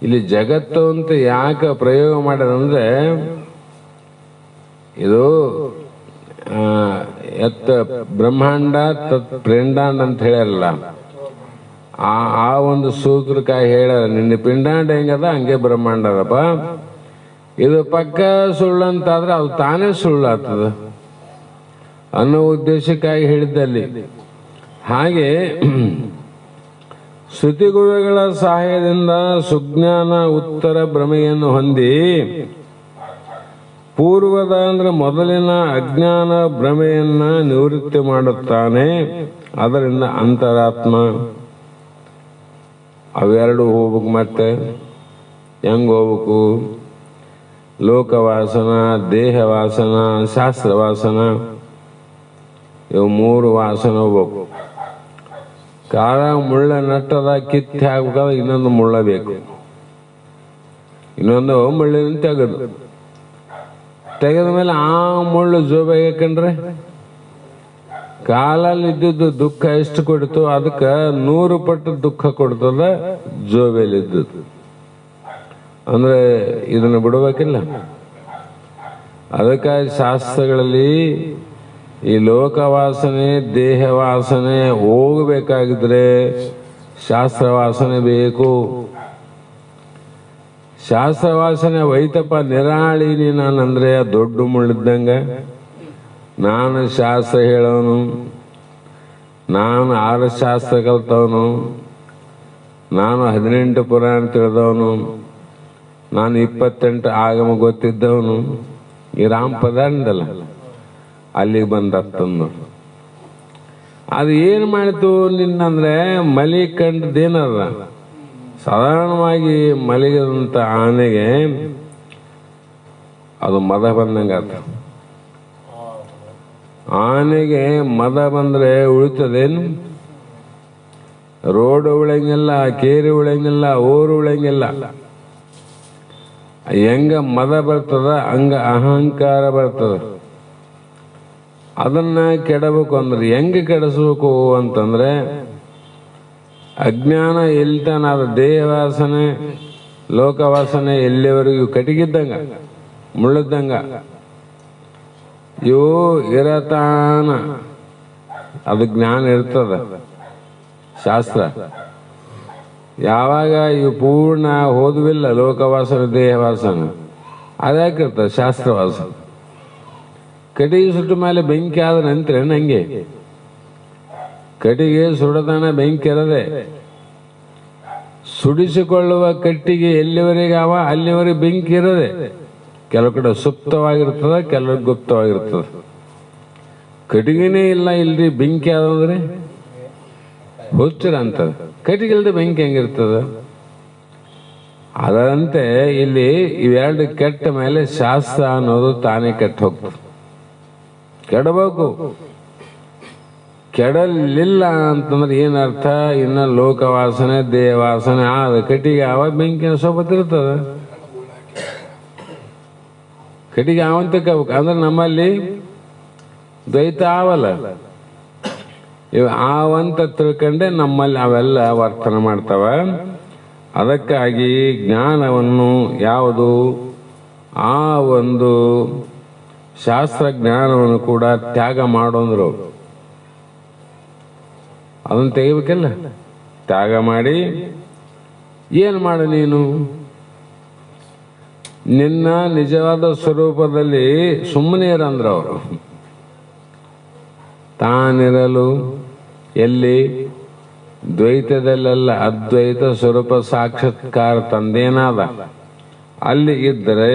ಇಲ್ಲಿ ಜಗತ್ತು ಅಂತ ಯಾಕೆ ಪ್ರಯೋಗ ಮಾಡ್ಯದಂದ್ರೆ ಇದು ಎತ್ತ ಬ್ರಹ್ಮಾಂಡ ತತ್ ಪಿಂಡಾಂಡ ಅಂತ ಹೇಳ್ಯಾರಲ್ಲ, ಆ ಒಂದು ಸೂತ್ರಕ್ಕಾಗಿ ಹೇಳ್ಯಾರ. ನಿನ್ನ ಪಿಂಡಾಂಡ ಹೆಂಗದ ಹಂಗೆ ಬ್ರಹ್ಮಾಂಡ ಅದಪ್ಪ. ಇದು ಪಕ್ಕ ಸುಳ್ಳು ಅಂತಾದ್ರೆ ಅದು ತಾನೇ ಸುಳ್ಳು ಆಗ್ತದ ಅನ್ನೋ ಉದ್ದೇಶಕ್ಕಾಗಿ ಹೇಳಿದ್ದಲ್ಲಿ. ಹಾಗೆ ಶ್ರುತಿಗುರುಗಳ ಸಹಾಯದಿಂದ ಸುಜ್ಞಾನ ಉತ್ತರ ಭ್ರಮೆಯನ್ನು ಹೊಂದಿ ಪೂರ್ವದ ಅಂದ್ರೆ ಮೊದಲಿನ ಅಜ್ಞಾನ ಭ್ರಮೆಯನ್ನ ನಿವೃತ್ತಿ ಮಾಡುತ್ತಾನೆ. ಅದರಿಂದ ಅಂತರಾತ್ಮ ಅವೆರಡು ಹೋಗ್ಬೇಕು. ಮತ್ತೆ ಹೆಂಗೆ ಹೋಗ್ಬೇಕು? ಲೋಕವಾಸನ, ದೇಹವಾಸನ, ಶಾಸ್ತ್ರವಾಸನ, ಇವು 3 ವಾಸನ ಹೋಗ್ಬೇಕು. ಕಾರ ಮುಳ್ಳ ನಟ್ಟದ ಕಿತ್ತಿ ಹಾಕ್ಬೇಕಾದ್ರೆ ಇನ್ನೊಂದು ಮುಳ್ಳ ಬೇಕು. ಇನ್ನೊಂದು ಮುಳ್ಳಿನ ತೆಗೆದ ಮೇಲೆ ಆ ಮುಳ್ಳು ಜೋಬಾಗಿ ಹಾಕೊಂಡ್ರೆ ಕಾಲಲ್ಲಿ ಇದ್ದಿದ್ದು ದುಃಖ ಎಷ್ಟು ಕೊಡ್ತು, ಅದಕ್ಕೆ 100 ಪಟ್ಟು ದುಃಖ ಕೊಡ್ತದ ಜೋಬೆಯಲ್ಲಿ ಇದ್ದದ್ದು. ಅಂದ್ರೆ ಇದನ್ನು ಬಿಡಬೇಕಿಲ್ಲ. ಅದಕ್ಕಾಗಿ ಶಾಸ್ತ್ರಗಳಲ್ಲಿ ಈ ಲೋಕವಾಸನೆ, ದೇಹವಾಸನೆ ಹೋಗಬೇಕಾಗಿದ್ರೆ ಶಾಸ್ತ್ರವಾಸನೆ ಬೇಕು. ಶಾಸ್ತ್ರವಾಸನೆ ವೈತಪ್ಪ ನಿರಾಳಿನಿ ನಾನಂದ್ರೆ ದೊಡ್ಡ ಮುಳ್ಳಿದ್ದಂಗ. ನಾನು ಶಾಸ್ತ್ರ ಹೇಳೋನು, ನಾನು 6 ಶಾಸ್ತ್ರ ಕಲ್ತವನು, ನಾನು 18 ಪುರಾಣ ತಿಳಿದವನು, ನಾನು 28 ಆಗಮ ಗೊತ್ತಿದ್ದವನು. ಈ ರಾಮಪದ ಅಂದಲ್ಲ, ಅಲ್ಲಿಗೆ ಬಂದತ್ತಂದು. ಅದು ಏನು ಮಾಡಿತು ನಿನ್ನಂದ್ರೆ ಮಲಿಕಂಡದೇನದ. ಸಾಧಾರಣವಾಗಿ ಮಲಗಿದಂಥ ಆನೆಗೆ ಅದು ಮದ ಬಂದಂಗಾತ. ಆನೆಗೆ ಮದ ಬಂದ್ರೆ ಉಳಿತದೇನು? ರೋಡ್ ಉಳಂಗಿಲ್ಲ, ಕೇರಿ ಉಳಂಗಿಲ್ಲ, ಊರು ಉಳಂಗಿಲ್ಲ. ಹೆಂಗ ಮದ ಬರ್ತದ ಹಂಗ ಅಹಂಕಾರ ಬರ್ತದ. ಅದನ್ನ ಕೆಡಬೇಕು ಅಂದ್ರೆ ಹೆಂಗೆ ಕೆಡಿಸ್ಬೇಕು ಅಂತಂದ್ರೆ ಅಜ್ಞಾನ ಎಲ್ತಾನ ಅದ. ದೇಹವಾಸನೆ, ಲೋಕವಾಸನೆ ಎಲ್ಲಿವರೆಗೂ ಕಟಿಗಿದ್ದಂಗ, ಮುಳ್ಳಿದ್ದಂಗ ಇವು ಇರತಾನ. ಅದು ಜ್ಞಾನ ಇರ್ತದ. ಶಾಸ್ತ್ರ ಯಾವಾಗ ಇವು ಪೂರ್ಣ ಹೋದ್ವಿಲ್ಲ, ಲೋಕವಾಸನೆ, ದೇಹವಾಸನ, ಅದ್ಯಾಕಿರ್ತದೆ ಶಾಸ್ತ್ರವಾಸನ. ಕಟಿಗೆ ಸುಟ್ಟ ಮೇಲೆ ಬೆಂಕಿ ಆದ ನಂತರ ನಂಗೆ ಕಟ್ಟಿಗೆ ಸುಡತಾನ ಬೆಂಕಿ ಇರದೆ. ಸುಡಿಸಿಕೊಳ್ಳುವ ಕಟ್ಟಿಗೆ ಎಲ್ಲಿವರೆಗೆ ಅಲ್ಲಿವರೆಗೆ ಬೆಂಕಿ ಇರದೆ. ಕೆಲವು ಕಡೆ ಸುಪ್ತವಾಗಿರ್ತದ, ಕೆಲವು ಗುಪ್ತವಾಗಿರ್ತದ. ಕಟ್ಟಿಗೆನೇ ಇಲ್ಲ ಇಲ್ರಿ ಬೆಂಕಿ ಆದಂದ್ರೆ ಹುಚ್ಚರ ಅಂತದ. ಕಟ್ಟಿಗೆ ಇಲ್ಲದೆ ಬೆಂಕಿ ಹೆಂಗಿರ್ತದ? ಅದರಂತೆ ಇಲ್ಲಿ ಇವೆರಡು ಕೆಟ್ಟ ಮೇಲೆ ಶಾಸ್ತ್ರ ಅನ್ನೋದು ತಾನೇ ಕೆಟ್ಟ ಹೋಗ್ತದೆ. ಕೆಡಬೇಕು. ಕೆಡಲಿಲ್ಲ ಅಂತಂದ್ರೆ ಏನರ್ಥ? ಇನ್ನ ಲೋಕವಾಸನೆ, ದೇಹವಾಸನೆ ಆದ ಕಟ್ಟಿಗೆ ಆವಾಗ ಬೆಂಕಿನ ಸೊಬತ್ತಿರ್ತದ. ಕಟ್ಟಿಗೆ ಆವಂತಕ್ಕಬೇಕು ಅಂದ್ರೆ ನಮ್ಮಲ್ಲಿ ದ್ವೈತ ಆವಲ್ಲ. ಇವು ಆವಂತ ತಿಳ್ಕೊಂಡೆ ನಮ್ಮಲ್ಲಿ ಅವೆಲ್ಲ ವರ್ತನೆ ಮಾಡ್ತಾವ. ಅದಕ್ಕಾಗಿ ಜ್ಞಾನವನ್ನು ಯಾವುದು ಆ ಒಂದು ಶಾಸ್ತ್ರ ಜ್ಞಾನವನ್ನು ಕೂಡ ತ್ಯಾಗ ಮಾಡೋಂದ್ರು ಅದನ್ನು ತೆಗಿಬೇಕಲ್ಲ. ತ್ಯಾಗ ಮಾಡಿ ಏನು ಮಾಡು ನೀನು? ನಿನ್ನ ನಿಜವಾದ ಸ್ವರೂಪದಲ್ಲಿ ಸುಮ್ಮನೆ ಇರಂದ್ರ ಅವರು. ತಾನಿರಲು ಎಲ್ಲಿ? ದ್ವೈತದಲ್ಲೆಲ್ಲ ಅದ್ವೈತ ಸ್ವರೂಪ ಸಾಕ್ಷಾತ್ಕಾರ ತಂದೇನಾದ ಅಲ್ಲಿ ಇದ್ದರೆ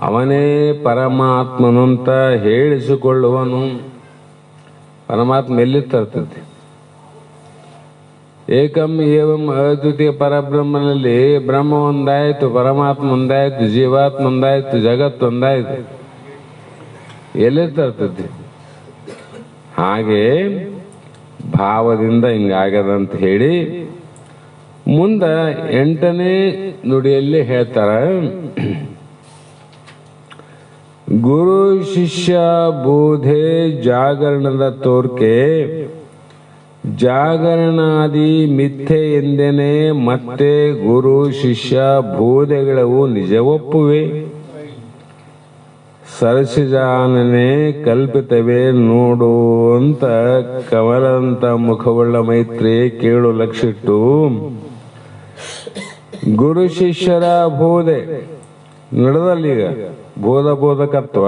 ಅವನೇ ಪರಮಾತ್ಮನಂತ ಹೇಳಿಸಿಕೊಳ್ಳುವನು. ಪರಮಾತ್ಮ ಎಲ್ಲಿ ತರ್ತದೆ? ಏಕಂ ಏವಂ ಅದ್ವಿತೀಯ ಪರಬ್ರಹ್ಮನಲ್ಲಿ ಬ್ರಹ್ಮ ಒಂದಾಯ್ತು, ಪರಮಾತ್ಮ ಒಂದಾಯ್ತು, ಜೀವಾತ್ಮ ಒಂದಾಯ್ತು, ಜಗತ್ತು ಒಂದಾಯ್ತು. ಎಲ್ಲಿ ತರ್ತದೆ? ಹಾಗೆ ಭಾವದಿಂದ ಹಿಂಗಾಗದಂತ ಹೇಳಿ ಮುಂದೆ 8ನೇ ನುಡಿಯಲ್ಲಿ ಹೇಳ್ತಾರ, ಗುರು ಶಿಷ್ಯ ಬೋಧೆ ಜಾಗರಣದ ತೋರ್ಕೆ ಜಾಗರಣಾದಿ ಮಿಥ್ಯೆ ಎಂದೇನೆ ಮತ್ತೆ ಗುರು ಶಿಷ್ಯ ಬೋಧೆಗಳವು ನಿಜವೊಪ್ಪುವೆ. ಸರಸಿಜಾನನೆ ಕಲ್ಪಿತವೇ ನೋಡು ಅಂತ ಕಮಲದಂತ ಮುಖವುಳ್ಳ ಮೈತ್ರಿ ಕೇಳು ಲಕ್ಷಿಟ್ಟು ಗುರು ಶಿಷ್ಯರ ಬೋಧೆ ನಡೆದಲ್ಲೀಗ ಬೋಧಕತ್ವ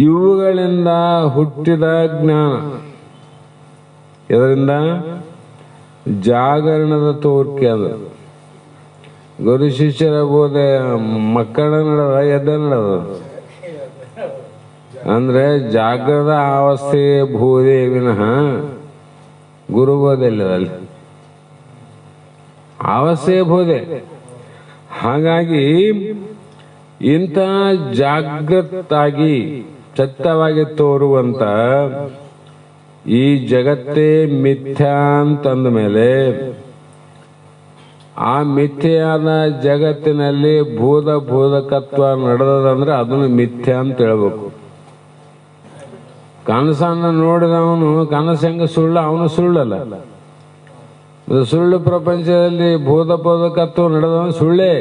ಇವುಗಳಿಂದ ಹುಟ್ಟಿದ ಜ್ಞಾನ. ಇದರಿಂದ ಜಾಗರಣದ ತೋರ್ಕೆ ಅದು. ಗುರು ಶಿಷ್ಯರ ಬೋಧೆ ಮಕ್ಕಳ ನಡೆದ ಎದ್ದ ನಡೆದ ಅಂದ್ರೆ ಜಾಗ್ರದ ಅವಸ್ಥೆ ಬೋಧೆ ವಿನಃ ಗುರುಬೋಧೆ ಇಲ್ಲದಲ್ಲಿ. ಅವಶ್ಯಬೋದೆ. ಹಾಗಾಗಿ ಇಂಥ ಜಾಗೃತಾಗಿ ಸತ್ಯವಾಗಿ ತೋರುವಂತ ಈ ಜಗತ್ತೇ ಮಿಥ್ಯಾ ಅಂತಂದ ಮೇಲೆ ಆ ಮಿಥ್ಯಾದ ಜಗತ್ತಿನಲ್ಲಿ ಬೋಧಕತ್ವ ನಡೆದಂದ್ರೆ ಅದನ್ನು ಮಿಥ್ಯಾ ಅಂತ ಹೇಳ್ಬೇಕು. ಕನಸನ್ನು ನೋಡಿದವನು ಕನಸು ಹೆಂಗ ಸುಳ್ಳು, ಅವನು ಸುಳ್ಳಲ್ಲ. ಸುಳ್ಳು ಪ್ರಪಂಚದಲ್ಲಿ ಬೋಧಕತ್ವ ನಡೆದವನು ಸುಳ್ಳೇ.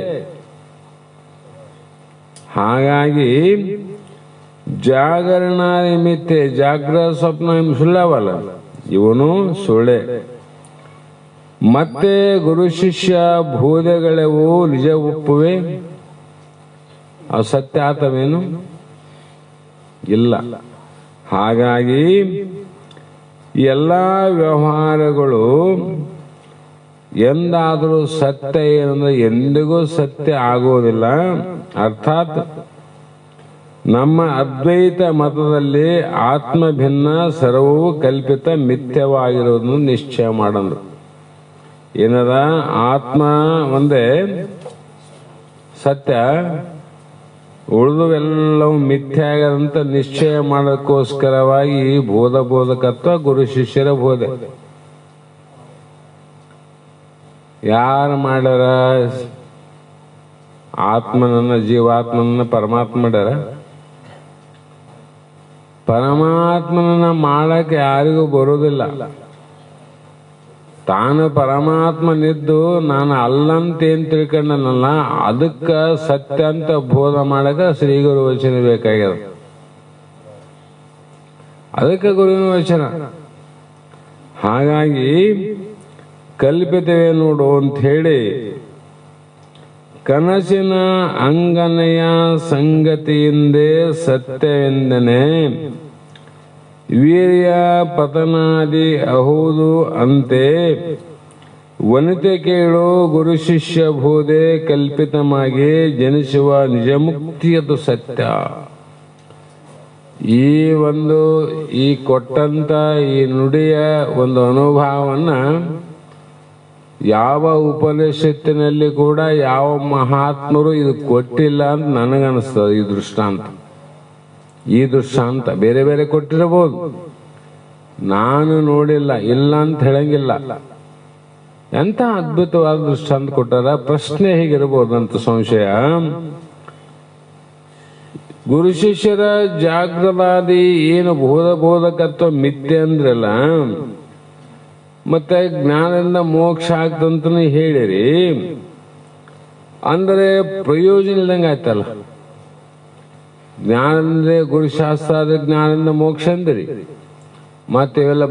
ಹಾಗಾಗಿ ಜಾಗರಣಾದಿ ಮಿಥ್ಯೆ, ಜಾಗ್ರತ ಸ್ವಪ್ನ ಸುಳ್ಳವಲ್ಲ, ಇವನು ಸುಳ್ಳೆ. ಮತ್ತೆ ಗುರು ಶಿಷ್ಯ ಬೋಧೆಗಳೆವು ನಿಜ ಒಪ್ಪುವೆ, ಅವು ಸತ್ಯ ಆತವೇನು? ಇಲ್ಲ. ಹಾಗಾಗಿ ಎಲ್ಲ ವ್ಯವಹಾರಗಳು ಎಂದಾದರೂ ಸತ್ಯ ಏನಂದ್ರೆ ಎಂದಿಗೂ ಸತ್ಯ ಆಗೋದಿಲ್ಲ. ಅರ್ಥಾತ್ ನಮ್ಮ ಅದ್ವೈತ ಮತದಲ್ಲಿ ಆತ್ಮ ಭಿನ್ನ, ಸರ್ವವು ಕಲ್ಪಿತ, ಮಿಥ್ಯವಾಗಿರೋದನ್ನು ನಿಶ್ಚಯ ಮಾಡಂದ್ರು. ಏನದ? ಆತ್ಮ ಒಂದೇ ಸತ್ಯ, ಉಳಿದುವೆಲ್ಲವೂ ಮಿಥ್ಯ ಆಗದಂತ ನಿಶ್ಚಯ ಮಾಡೋಕ್ಕೋಸ್ಕರವಾಗಿ ಬೋಧಕತ್ವ ಗುರು ಶಿಷ್ಯರ ಬೋಧೆ. ಯಾರು ಮಾಡ್ಯಾರ? ಆತ್ಮನನ್ನ, ಜೀವಾತ್ಮನನ್ನ ಪರಮಾತ್ಮ ಮಾಡ್ಯಾರ. ಪರಮಾತ್ಮನನ್ನ ಮಾಡಕ್ಕೆ ಯಾರಿಗೂ ಬರೋದಿಲ್ಲ. ತಾನು ಪರಮಾತ್ಮನಿದ್ದು ನಾನು ಅಲ್ಲಂತೇನು ತಿಳ್ಕೊಂಡನಲ್ಲ, ಅದಕ್ಕ ಸತ್ಯ ಅಂತ ಬೋಧ ಮಾಡಕ ಶ್ರೀ ಗುರು ವಚನ ಬೇಕಾಗ್ಯದ. ಅದಕ್ಕೆ ಗುರುವಿನ ವಚನ. ಹಾಗಾಗಿ ಕಲ್ಪಿತವೇ ನೋಡು ಅಂತ ಹೇಳಿ ಕನಸಿನ ಅಂಗನೆಯ ಸಂಗತಿಯಿಂದೇ ಸತ್ಯವೆಂದನೆ ವೀರ್ಯ ಪತನಾದಿ ಅಹುದು ಅಂತೆ ವನಿತೆ ಕೇಳು ಗುರು ಶಿಷ್ಯ ಬೋಧೆ ಕಲ್ಪಿತವಾಗಿ ಜನಿಸುವ ನಿಜ ಮುಕ್ತಿಯದು ಸತ್ಯ. ಈ ಕೊಟ್ಟಂತ ಈ ನುಡಿಯ ಒಂದು ಅನುಭವವನ್ನ ಯಾವ ಉಪನಿಷತ್ತಿನಲ್ಲಿ ಕೂಡ ಯಾವ ಮಹಾತ್ಮರು ಇದು ಕೊಟ್ಟಿಲ್ಲ ಅಂತ ನನಗನ್ನಿಸ್ತದೆ. ಈ ದೃಷ್ಟಾಂತ ಬೇರೆ ಬೇರೆ ಕೊಟ್ಟಿರಬಹುದು, ನಾನು ನೋಡಿಲ್ಲ, ಇಲ್ಲ ಅಂತ ಹೇಳಂಗಿಲ್ಲ. ಎಂತ ಅದ್ಭುತವಾದ ದೃಷ್ಟಾಂತ ಕೊಟ್ಟಾರ. ಪ್ರಶ್ನೆ ಹೇಗಿರಬಹುದಂತ ಸಂಶಯ. ಗುರು ಶಿಷ್ಯರ ಜಾಗೃತಾದಿ ಏನು ಬೋಧಕತ್ವ ಮಿಥ್ಯೆ ಅಂದ್ರಲ್ಲ, ಮತ್ತೆ ಜ್ಞಾನದಿಂದ ಮೋಕ್ಷ ಆಗ್ತಂತ ಹೇಳಿರಿ ಅಂದ್ರೆ ಪ್ರಯೋಜನ ಇಲ್ದಂಗೆ ಆಯ್ತಲ್ಲ. ಜ್ಞಾನದಿಂದ ಗುರುಶಾಸ್ತ್ರ ಆದ ಜ್ಞಾನದಿಂದ ಮೋಕ್ಷ ಅಂದ್ರಿ, ಮತ್ತೆ ಇವೆಲ್ಲ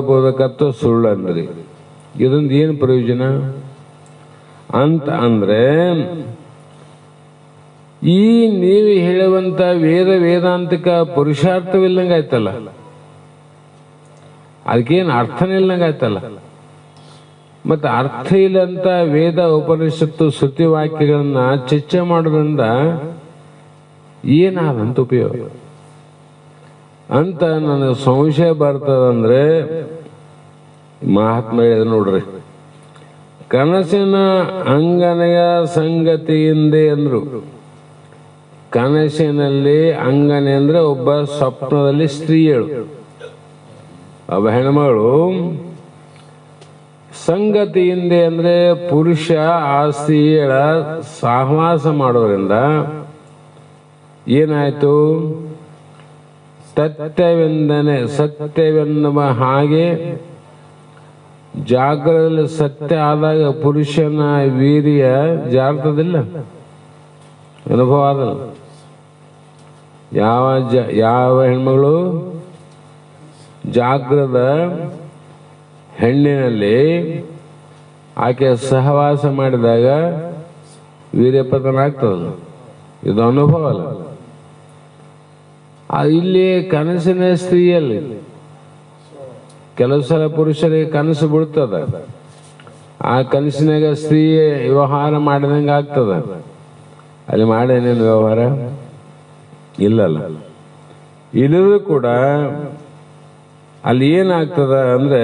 ಬೋಧಕತ್ವ ಸುಳ್ಳು ಅಂದ್ರಿ. ಇದೊಂದು ಏನು ಪ್ರಯೋಜನ ಅಂತ ಅಂದ್ರೆ, ಈ ನೀವು ಹೇಳುವಂತ ವೇದಾಂತಿಕ ಪುರುಷಾರ್ಥವಿಲ್ಲಂಗೆ ಆಯ್ತಲ್ಲ, ಅದಕ್ಕೇನು ಅರ್ಥನೇ ಇಲ್ಲಂಗೆ ಆಯ್ತಲ್ಲ. ಮತ್ತೆ ಅರ್ಥ ಇಲ್ಲಂತ ವೇದ ಉಪನಿಷತ್ತು ಶ್ರುತಿ ವಾಕ್ಯಗಳನ್ನ ಚರ್ಚೆ ಮಾಡೋದ್ರಿಂದ ಏನಾದಂತ ಉಪಯೋಗ ಅಂತ ನನಗೆ ಸಂಶಯ ಬರ್ತದಂದ್ರೆ, ಮಹಾತ್ಮ ಹೇಳಿದ ನೋಡ್ರಿ, ಕನಸಿನ ಅಂಗನೆಯ ಸಂಗತಿಯಿಂದೆ ಅಂದ್ರು. ಕನಸಿನಲ್ಲಿ ಅಂಗನೆ ಅಂದ್ರೆ ಒಬ್ಬ ಸ್ವಪ್ನದಲ್ಲಿ ಸ್ತ್ರೀಯಳು, ಒಬ್ಬ ಹೆಣ್ಮಗಳು. ಸಂಗತಿಯಿಂದೆ ಅಂದ್ರೆ ಪುರುಷ ಆ ಸ್ತ್ರೀಯಳ ಸಹವಾಸ ಮಾಡೋದ್ರಿಂದ ಏನಾಯ್ತು? ಸತ್ಯವೆನ್ನುವ ಹಾಗೆ ಜಾಗರದಲ್ಲಿ ಸತ್ಯ ಆದಾಗ ಪುರುಷನ ವೀರ್ಯ ಜಾರ್ತದಿಲ್ಲ, ಅನುಭವ ಆದಲ್ಲ. ಯಾವ ಹೆಣ್ಮಗಳು ಜಾಗ್ರದ ಹೆಣ್ಣಿನಲ್ಲಿ ಆಕೆ ಸಹವಾಸ ಮಾಡಿದಾಗ ವೀರ್ಯಪತನ ಆಗ್ತದ, ಇದು ಅನುಭವ ಅಲ್ಲ. ಇಲ್ಲಿ ಕನಸಿನ ಸ್ತ್ರೀಯಲ್ಲಿ ಕೆಲವು ಸಲ ಪುರುಷರಿಗೆ ಕನಸು ಬಿಡ್ತದ, ಆ ಕನಸಿನಾಗ ಸ್ತ್ರೀ ವ್ಯವಹಾರ ಮಾಡಿದಂಗೆ ಆಗ್ತದ. ಅಲ್ಲಿ ಮಾಡೇನೇನು ವ್ಯವಹಾರ ಇಲ್ಲಲ್ಲ. ಇಲ್ಲರೂ ಕೂಡ ಅಲ್ಲಿ ಏನಾಗ್ತದ ಅಂದ್ರೆ,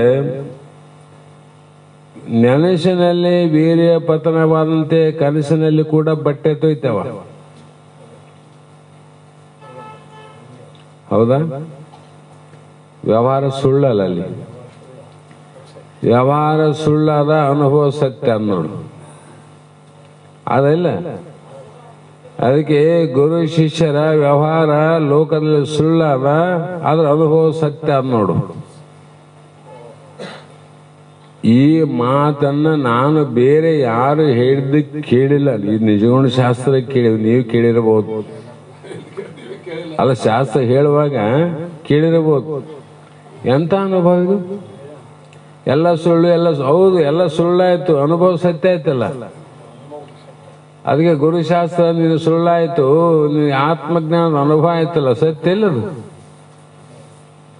ನೆನಸಿನಲ್ಲಿ ವೀರ್ಯ ಪತನವಾದಂತೆ ಕನಸಿನಲ್ಲಿ ಕೂಡ ಬಟ್ಟೆ ತೊಯ್ತವ. ಹೌದಾ? ವ್ಯವಹಾರ ಸುಳ್ಳಲ್ಲ, ಅಲ್ಲಿ ವ್ಯವಹಾರ ಸುಳ್ಳಾದ, ಅನುಭವ ಸತ್ಯ ಅನ್ನೋಡು ಅದಲ್ಲ. ಅದಕ್ಕೆ ಗುರು ಶಿಷ್ಯರ ವ್ಯವಹಾರ ಲೋಕದಲ್ಲಿ ಸುಳ್ಳಾದ, ಅದ್ರ ಅನುಭವ ಸತ್ಯ ಅನ್ನೋಡು. ಈ ಮಾತನ್ನ ನಾನು ಬೇರೆ ಯಾರು ಹೇಳಿದ್ದಕ್ಕೆ ಕೇಳಿಲ್ಲ. ಈ ನಿಜಗುಣ ಶಾಸ್ತ್ರ ಕೇಳಿ, ನೀವು ಕೇಳಿರಬಹುದು ಅಲ್ಲ, ಶಾಸ್ತ್ರ ಹೇಳುವಾಗ ಕೇಳಿರಬಹುದು. ಎಂತ ಅನುಭವ ಇದು? ಎಲ್ಲ ಸುಳ್ಳು, ಎಲ್ಲ ಹೌದು, ಎಲ್ಲ ಸುಳ್ಳಾಯ್ತು, ಅನುಭವ ಸತ್ಯ ಆಯ್ತಲ್ಲ. ಅದಕ್ಕೆ ಗುರುಶಾಸ್ತ್ರ ನೀನು ಸುಳ್ಳಾಯ್ತು, ನೀನು ಆತ್ಮಜ್ಞಾನದ ಅನುಭವ ಆಯ್ತಲ್ಲ, ಸತ್ಯ ಇಲ್ಲದು.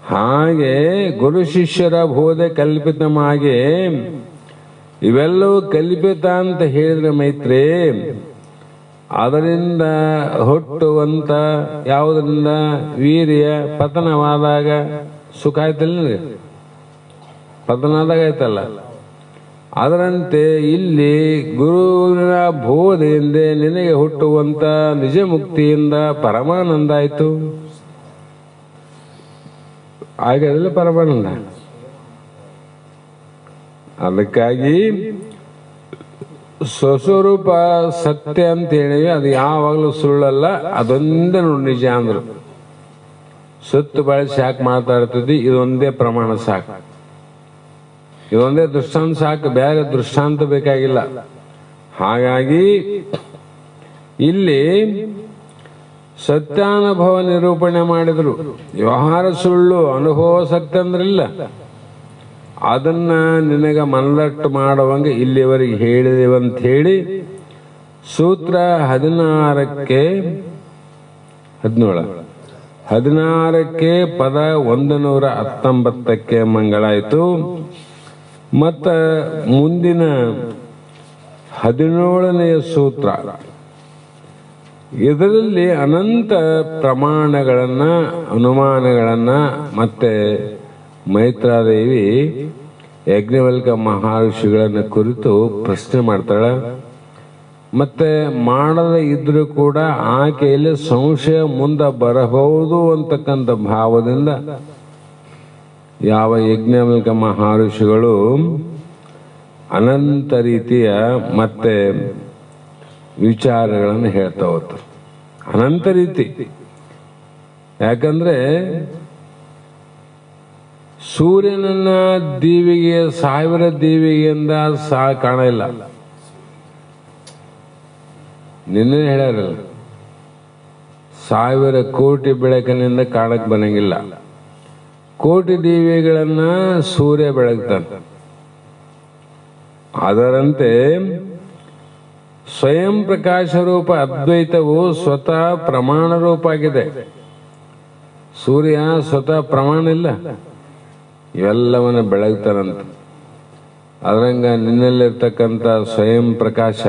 ಹಾಗೆ ಗುರು ಶಿಷ್ಯರ ಬೋಧೆ ಕಲ್ಪಿತಮಾಗೆ ಇವೆಲ್ಲವೂ ಕಲ್ಪಿತ ಅಂತ ಹೇಳಿದ್ರೆ ಮೈತ್ರಿ, ಅದರಿಂದ ಹುಟ್ಟುವಂತ ಯಾವುದರಿಂದ ವೀರ್ಯ ಪತನವಾದಾಗ ಸುಖ ಆಯ್ತಲ್ಲ, ಪತನವಾದಾಗ ಆಯ್ತಲ್ಲ. ಅದರಂತೆ ಇಲ್ಲಿ ಗುರುವಿನ ಬೋಧೆಯಿಂದ ನಿನಗೆ ಹುಟ್ಟುವಂತ ನಿಜ ಮುಕ್ತಿಯಿಂದ ಪರಮಾನಂದ ಆಯ್ತು. ಹಾಗಾದ್ರೆ ಪರಮಾನಂದ. ಅದಕ್ಕಾಗಿ ಸ್ವಸ್ವರೂಪ ಸತ್ಯ ಅಂತ ಹೇಳಿವಿ, ಅದು ಯಾವಾಗಲೂ ಸುಳ್ಳಲ್ಲ, ಅದೊಂದೇ ನೋಡಿ ನಿಜ ಅಂದ್ರು. ಸುತ್ತು ಬಳಸಿ ಯಾಕೆ ಮಾತಾಡ್ತಿದ್ವಿ, ಇದೊಂದೇ ಪ್ರಮಾಣ ಸಾಕು, ಇದೊಂದೇ ದೃಷ್ಟಾಂತ ಸಾಕು, ಬೇರೆ ದೃಷ್ಟಾಂತ ಬೇಕಾಗಿಲ್ಲ. ಹಾಗಾಗಿ ಇಲ್ಲಿ ಸತ್ಯಾನುಭವ ನಿರೂಪಣೆ ಮಾಡಿದ್ರು. ವ್ಯವಹಾರ ಸುಳ್ಳು, ಅನುಭವ ಸತ್ಯ ಅಂದ್ರಿಲ್ಲ. ಅದನ್ನ ನಿನಗ ಮನದಟ್ಟು ಮಾಡುವಂಗೆ ಇಲ್ಲಿವರೆಗೆ ಹೇಳಿದೆವಂತ ಹೇಳಿ ಸೂತ್ರ 16ಕ್ಕೆ ಪದ 119ಕ್ಕೆ ಮಂಗಳಾಯಿತು. ಮತ್ತ ಮುಂದಿನ 17ನೆಯ ಸೂತ್ರ, ಇದರಲ್ಲಿ ಅನಂತ ಪ್ರಮಾಣಗಳನ್ನ, ಅನುಮಾನಗಳನ್ನ ಮತ್ತೆ ಮೈತ್ರಾದೇವಿ ಯಜ್ಞವಲ್ಕ ಮಹರ್ಷಿಗಳನ್ನ ಕುರಿತು ಪ್ರಶ್ನೆ ಮಾಡ್ತಾಳ. ಮತ್ತೆ ಮಾಡದ ಇದ್ರೂ ಕೂಡ ಆಕೆಯಲ್ಲಿ ಸಂಶಯ ಮುಂದೆ ಬರಬಹುದು ಅಂತಕ್ಕಂಥ ಭಾವದಿಂದ ಯಾವ ಯಜ್ಞವಲ್ಕ ಮಹರ್ಷಿಗಳು ಅನಂತ ರೀತಿಯ ಮತ್ತೆ ವಿಚಾರಗಳನ್ನು ಹೇಳ್ತಾ ಹೋಗ್ತಾರೆ. ಅನಂತ ರೀತಿ. ಯಾಕಂದ್ರೆ ಸೂರ್ಯನನ್ನ ದೀವಿಗೆ 1000 ದೀವಿಗೆಯಿಂದ ಕಾಣಿಲ್ಲ. ನಿನ್ನೆ ಹೇಳ್ಯಾರಲ್ಲ, 1000 ಕೋಟಿ ಬೆಳಕಿನಿಂದ ಕಾಣಕ್ ಬರಂಗಿಲ್ಲ. ಕೋಟಿ ದೀವಿಗಳನ್ನ ಸೂರ್ಯ ಬೆಳಗ್ತಾನೆ. ಅದರಂತೆ ಸ್ವಯಂ ಪ್ರಕಾಶ ರೂಪ ಅದ್ವೈತವು ಸ್ವತಃ ಪ್ರಮಾಣ ರೂಪ ಆಗಿದೆ. ಸೂರ್ಯ ಸ್ವತಃ ಪ್ರಮಾಣ ಇಲ್ಲ, ಇವೆಲ್ಲವನ್ನ ಬೆಳಗ್ತಾರಂತ. ಅದರಂಗ ನಿನ್ನಲ್ಲಿರ್ತಕ್ಕಂಥ ಸ್ವಯಂ ಪ್ರಕಾಶ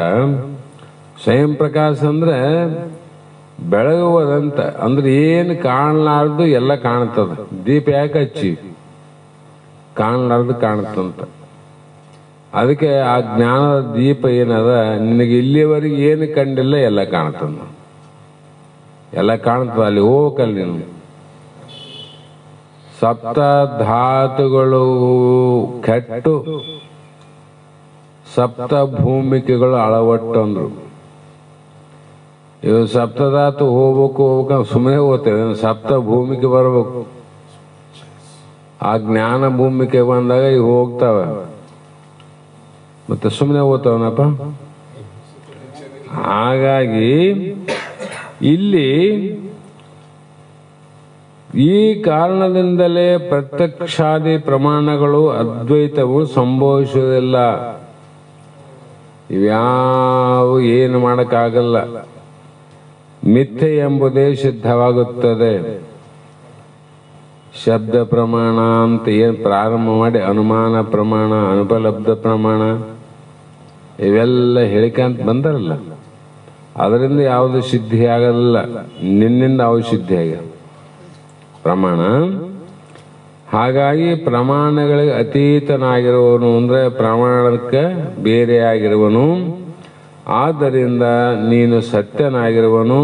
ಅಂದ್ರೆ ಬೆಳಗುವುದಂತ. ಅಂದ್ರೆ ಏನು ಕಾಣಲಾರ್ದು ಎಲ್ಲ ಕಾಣ್ತದ. ದೀಪ ಯಾಕೆ ಹಚ್ಚಿ? ಕಾಣಲಾರ್ದು ಕಾಣುತ್ತಂತ. ಅದಕ್ಕೆ ಆ ಜ್ಞಾನದ ದೀಪ ಏನದ, ನಿನಗೆ ಇಲ್ಲಿವರೆಗೆ ಏನು ಕಂಡಿಲ್ಲ, ಎಲ್ಲ ಕಾಣ್ತದ. ಎಲ್ಲ ಕಾಣ್ತದ. ಅಲ್ಲಿ ಹೋಗಲ್ಲ ನೀನು. ಸಪ್ತ ಧಾತುಗಳು ಕೆಟ್ಟು ಸಪ್ತ ಭೂಮಿಕೆಗಳು ಅಳವಟ್ಟು ಅಂದ್ರು. ಇವು ಸಪ್ತಧಾತು ಹೋಗ್ಬೇಕು ಸುಮ್ಮನೆ ಹೋಗ್ತೇವೆ. ಸಪ್ತ ಭೂಮಿಕೆ ಬರ್ಬೇಕು. ಆ ಜ್ಞಾನ ಭೂಮಿಕೆ ಬಂದಾಗ ಇವು ಹೋಗ್ತಾವೆ, ಮತ್ತೆ ಸುಮ್ಮನೆ ಹೋಗ್ತಾವನಪ್ಪ. ಹಾಗಾಗಿ ಇಲ್ಲಿ ಈ ಕಾರಣದಿಂದಲೇ ಪ್ರತ್ಯಕ್ಷಾದಿ ಪ್ರಮಾಣಗಳು ಅದ್ವೈತವು ಸಂಭವಿಸುವುದಿಲ್ಲ. ಇವ್ಯಾವು ಏನು ಮಾಡಕ್ಕಾಗಲ್ಲ. ಮಿಥ್ಯೆ ಎಂಬುದೇ ಸಿದ್ಧವಾಗುತ್ತದೆ. ಶಬ್ದ ಪ್ರಮಾಣ ಅಂತ ಏನು ಪ್ರಾರಂಭ ಮಾಡಿ ಅನುಮಾನ ಪ್ರಮಾಣ, ಅನುಪಲಬ್ಧ ಪ್ರಮಾಣ ಇವೆಲ್ಲ ಹೇಳಿಕಂತ ಬಂದಾರಲ್ಲ, ಅದರಿಂದ ಯಾವುದು ಸಿದ್ಧಿ ಆಗಲ್ಲ. ನಿನ್ನಿಂದ ಅವು ಸಿದ್ಧಿ ಆಗ ಪ್ರಮಾಣ. ಹಾಗಾಗಿ ಪ್ರಮಾಣಗಳಿಗೆ ಅತೀತನಾಗಿರುವವನು ಅಂದರೆ ಪ್ರಮಾಣಕ್ಕೆ ಬೇರೆಯಾಗಿರುವನು. ಆದ್ದರಿಂದ ನೀನು ಸತ್ಯನಾಗಿರುವನು.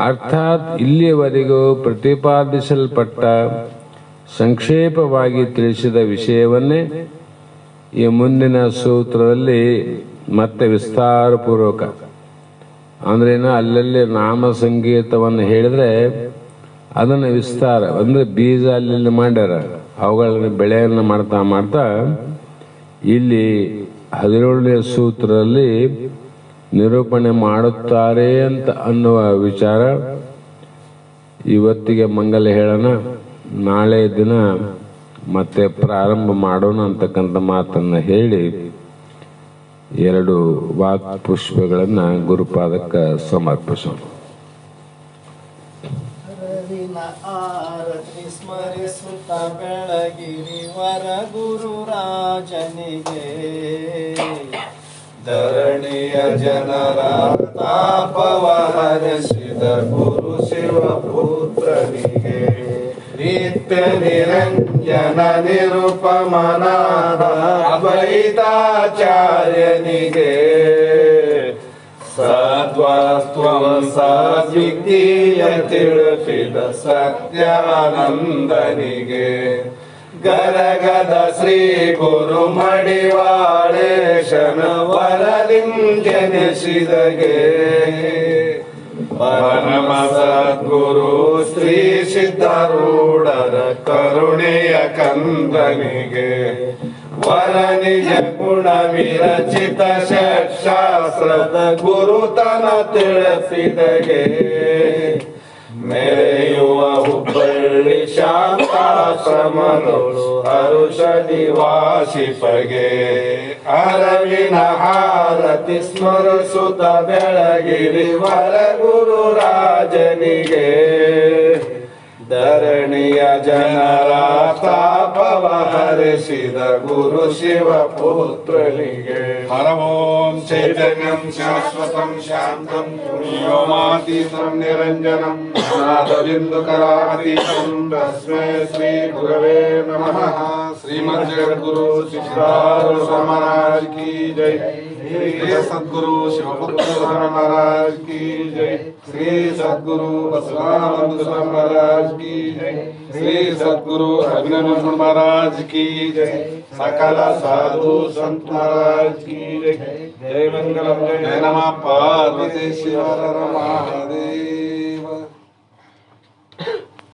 ಅರ್ಥಾತ್ ಇಲ್ಲಿಯವರೆಗೂ ಪ್ರತಿಪಾದಿಸಲ್ಪಟ್ಟ ಸಂಕ್ಷೇಪವಾಗಿ ತಿಳಿಸಿದ ವಿಷಯವನ್ನೇ ಈ ಮುಂದಿನ ಸೂತ್ರದಲ್ಲಿ ಮತ್ತೆ ವಿಸ್ತಾರಪೂರ್ವಕ ಅಂದ್ರೇನು ಅಲ್ಲಲ್ಲಿ ನಾಮ ಸಂಗೀತವನ್ನು ಹೇಳಿದ್ರೆ ಅದನ್ನು ವಿಸ್ತಾರ ಅಂದರೆ ಬೀಜ ಅಲ್ಲಿ ಮಾಡ್ಯಾರ, ಅವುಗಳ ಬೆಳೆಯನ್ನು ಮಾಡ್ತಾ ಮಾಡ್ತಾ ಇಲ್ಲಿ 17ನೇ ಸೂತ್ರದಲ್ಲಿ ನಿರೂಪಣೆ ಮಾಡುತ್ತಾರೆ ಅಂತ ಅನ್ನುವ ವಿಚಾರ. ಇವತ್ತಿಗೆ ಮಂಗಲ ಹೇಳೋಣ, ನಾಳೆ ದಿನ ಮತ್ತೆ ಪ್ರಾರಂಭ ಮಾಡೋಣ ಅಂತಕ್ಕಂಥ ಮಾತನ್ನು ಹೇಳಿ 2 ವಾಕ್ ಪುಷ್ಪಗಳನ್ನು ಗುರುಪಾದಕ್ಕೆ ಸಮರ್ಪಿಸೋಣ. ಆರತಿ ಸ್ಮರಿಸುತ್ತ ಬೆಳಗಿರಿವರ ಗುರು ರಾಜನಿಗೆ ಧರಣಿಯ ಜನರ ತಾಪವ ಹರಿಸಿದ ಗುರು ಶಿವಪುತ್ರನಿಗೆ ನಿತ್ಯ ನಿರಂಜನ ನಿರುಪಮನಾದ ಅದ್ವೈತಾಚಾರ್ಯನಿಗೆ ಸದ್ವಸ್ತ್ವಂ ಸದ್ವಿತೀಯ ತಿಳಿಸಿದ ಸತ್ಯಾನಂದನಿಗೆ ಗರಗದ ಶ್ರೀ ಗುರು ಮಡಿವಾಳೇಶನ ವರಲಿಂ ಜನಿಸಿದಗೆ ಪರಮ ಸದ್ಗುರು ಶ್ರೀ ಸಿದ್ಧಾರೂಢರ ಕರುಣೆಯ ಕಂದನಿಗೆ ವರ ನಿಜ ಗುಣ ವಿರಚಿತ ಷಟ್ಶಾಸ್ತ್ರದ ಗುರುತನ ತಿಳಿಸಿದಗೆ ಮೆರೆಯುವ ಹುಬ್ಬಳ್ಳಿ ಶಾಂತಾಶ್ರಮದೊಳು ಹರುಷ ನಿವಾಸಿಪಗೆ ಅರವಿನ ಹಾರತಿ ಸ್ಮರಿಸುತ್ತ ಬೆಳಗಿರಿವರ ಗುರು ರಾಜನಿಗೆ ಧರಣಿಯ ಜನರ ತಾಪವ ಹರಿಸಿದ ಗುರು ಶಿವಪುತ್ರನಿಗೆ ಹರ ಓಂ ಚೈತನ್ಯಂ ಶಾಶ್ವತಂ ಶಾಂತಂ ವ್ಯೋಮಾತೀತಂ ನಿರಂಜನಂ ನಾದಬಿಂದುಕರಾತೀತಂ ತಸ್ಮೈ ಶ್ರೀ ಗುರವೇ ನಮಃ. ಶ್ರೀಮದ್ ಜಗದ್ಗುರು ಸಿದ್ಧಾರೂಢ ಮಹಾರಾಜ್ ಕಿ ಜೈ. ಶ್ರೀ ಸದ್ಗುರು ಶಿವಪುತ್ರ ಮಹಾರಾಜ್ ಕಿ ಜೈ. ಶ್ರೀ ಸದ್ಗುರು ಬಸವಾನಂದ ಮಹಾರಾಜ್ की जय. श्री सद्गुरु अभिनव महाराज की जय. सकल साधु संत महाराज की जय. जय मंगलम जय नमः पार्वती शिव हर महादेव.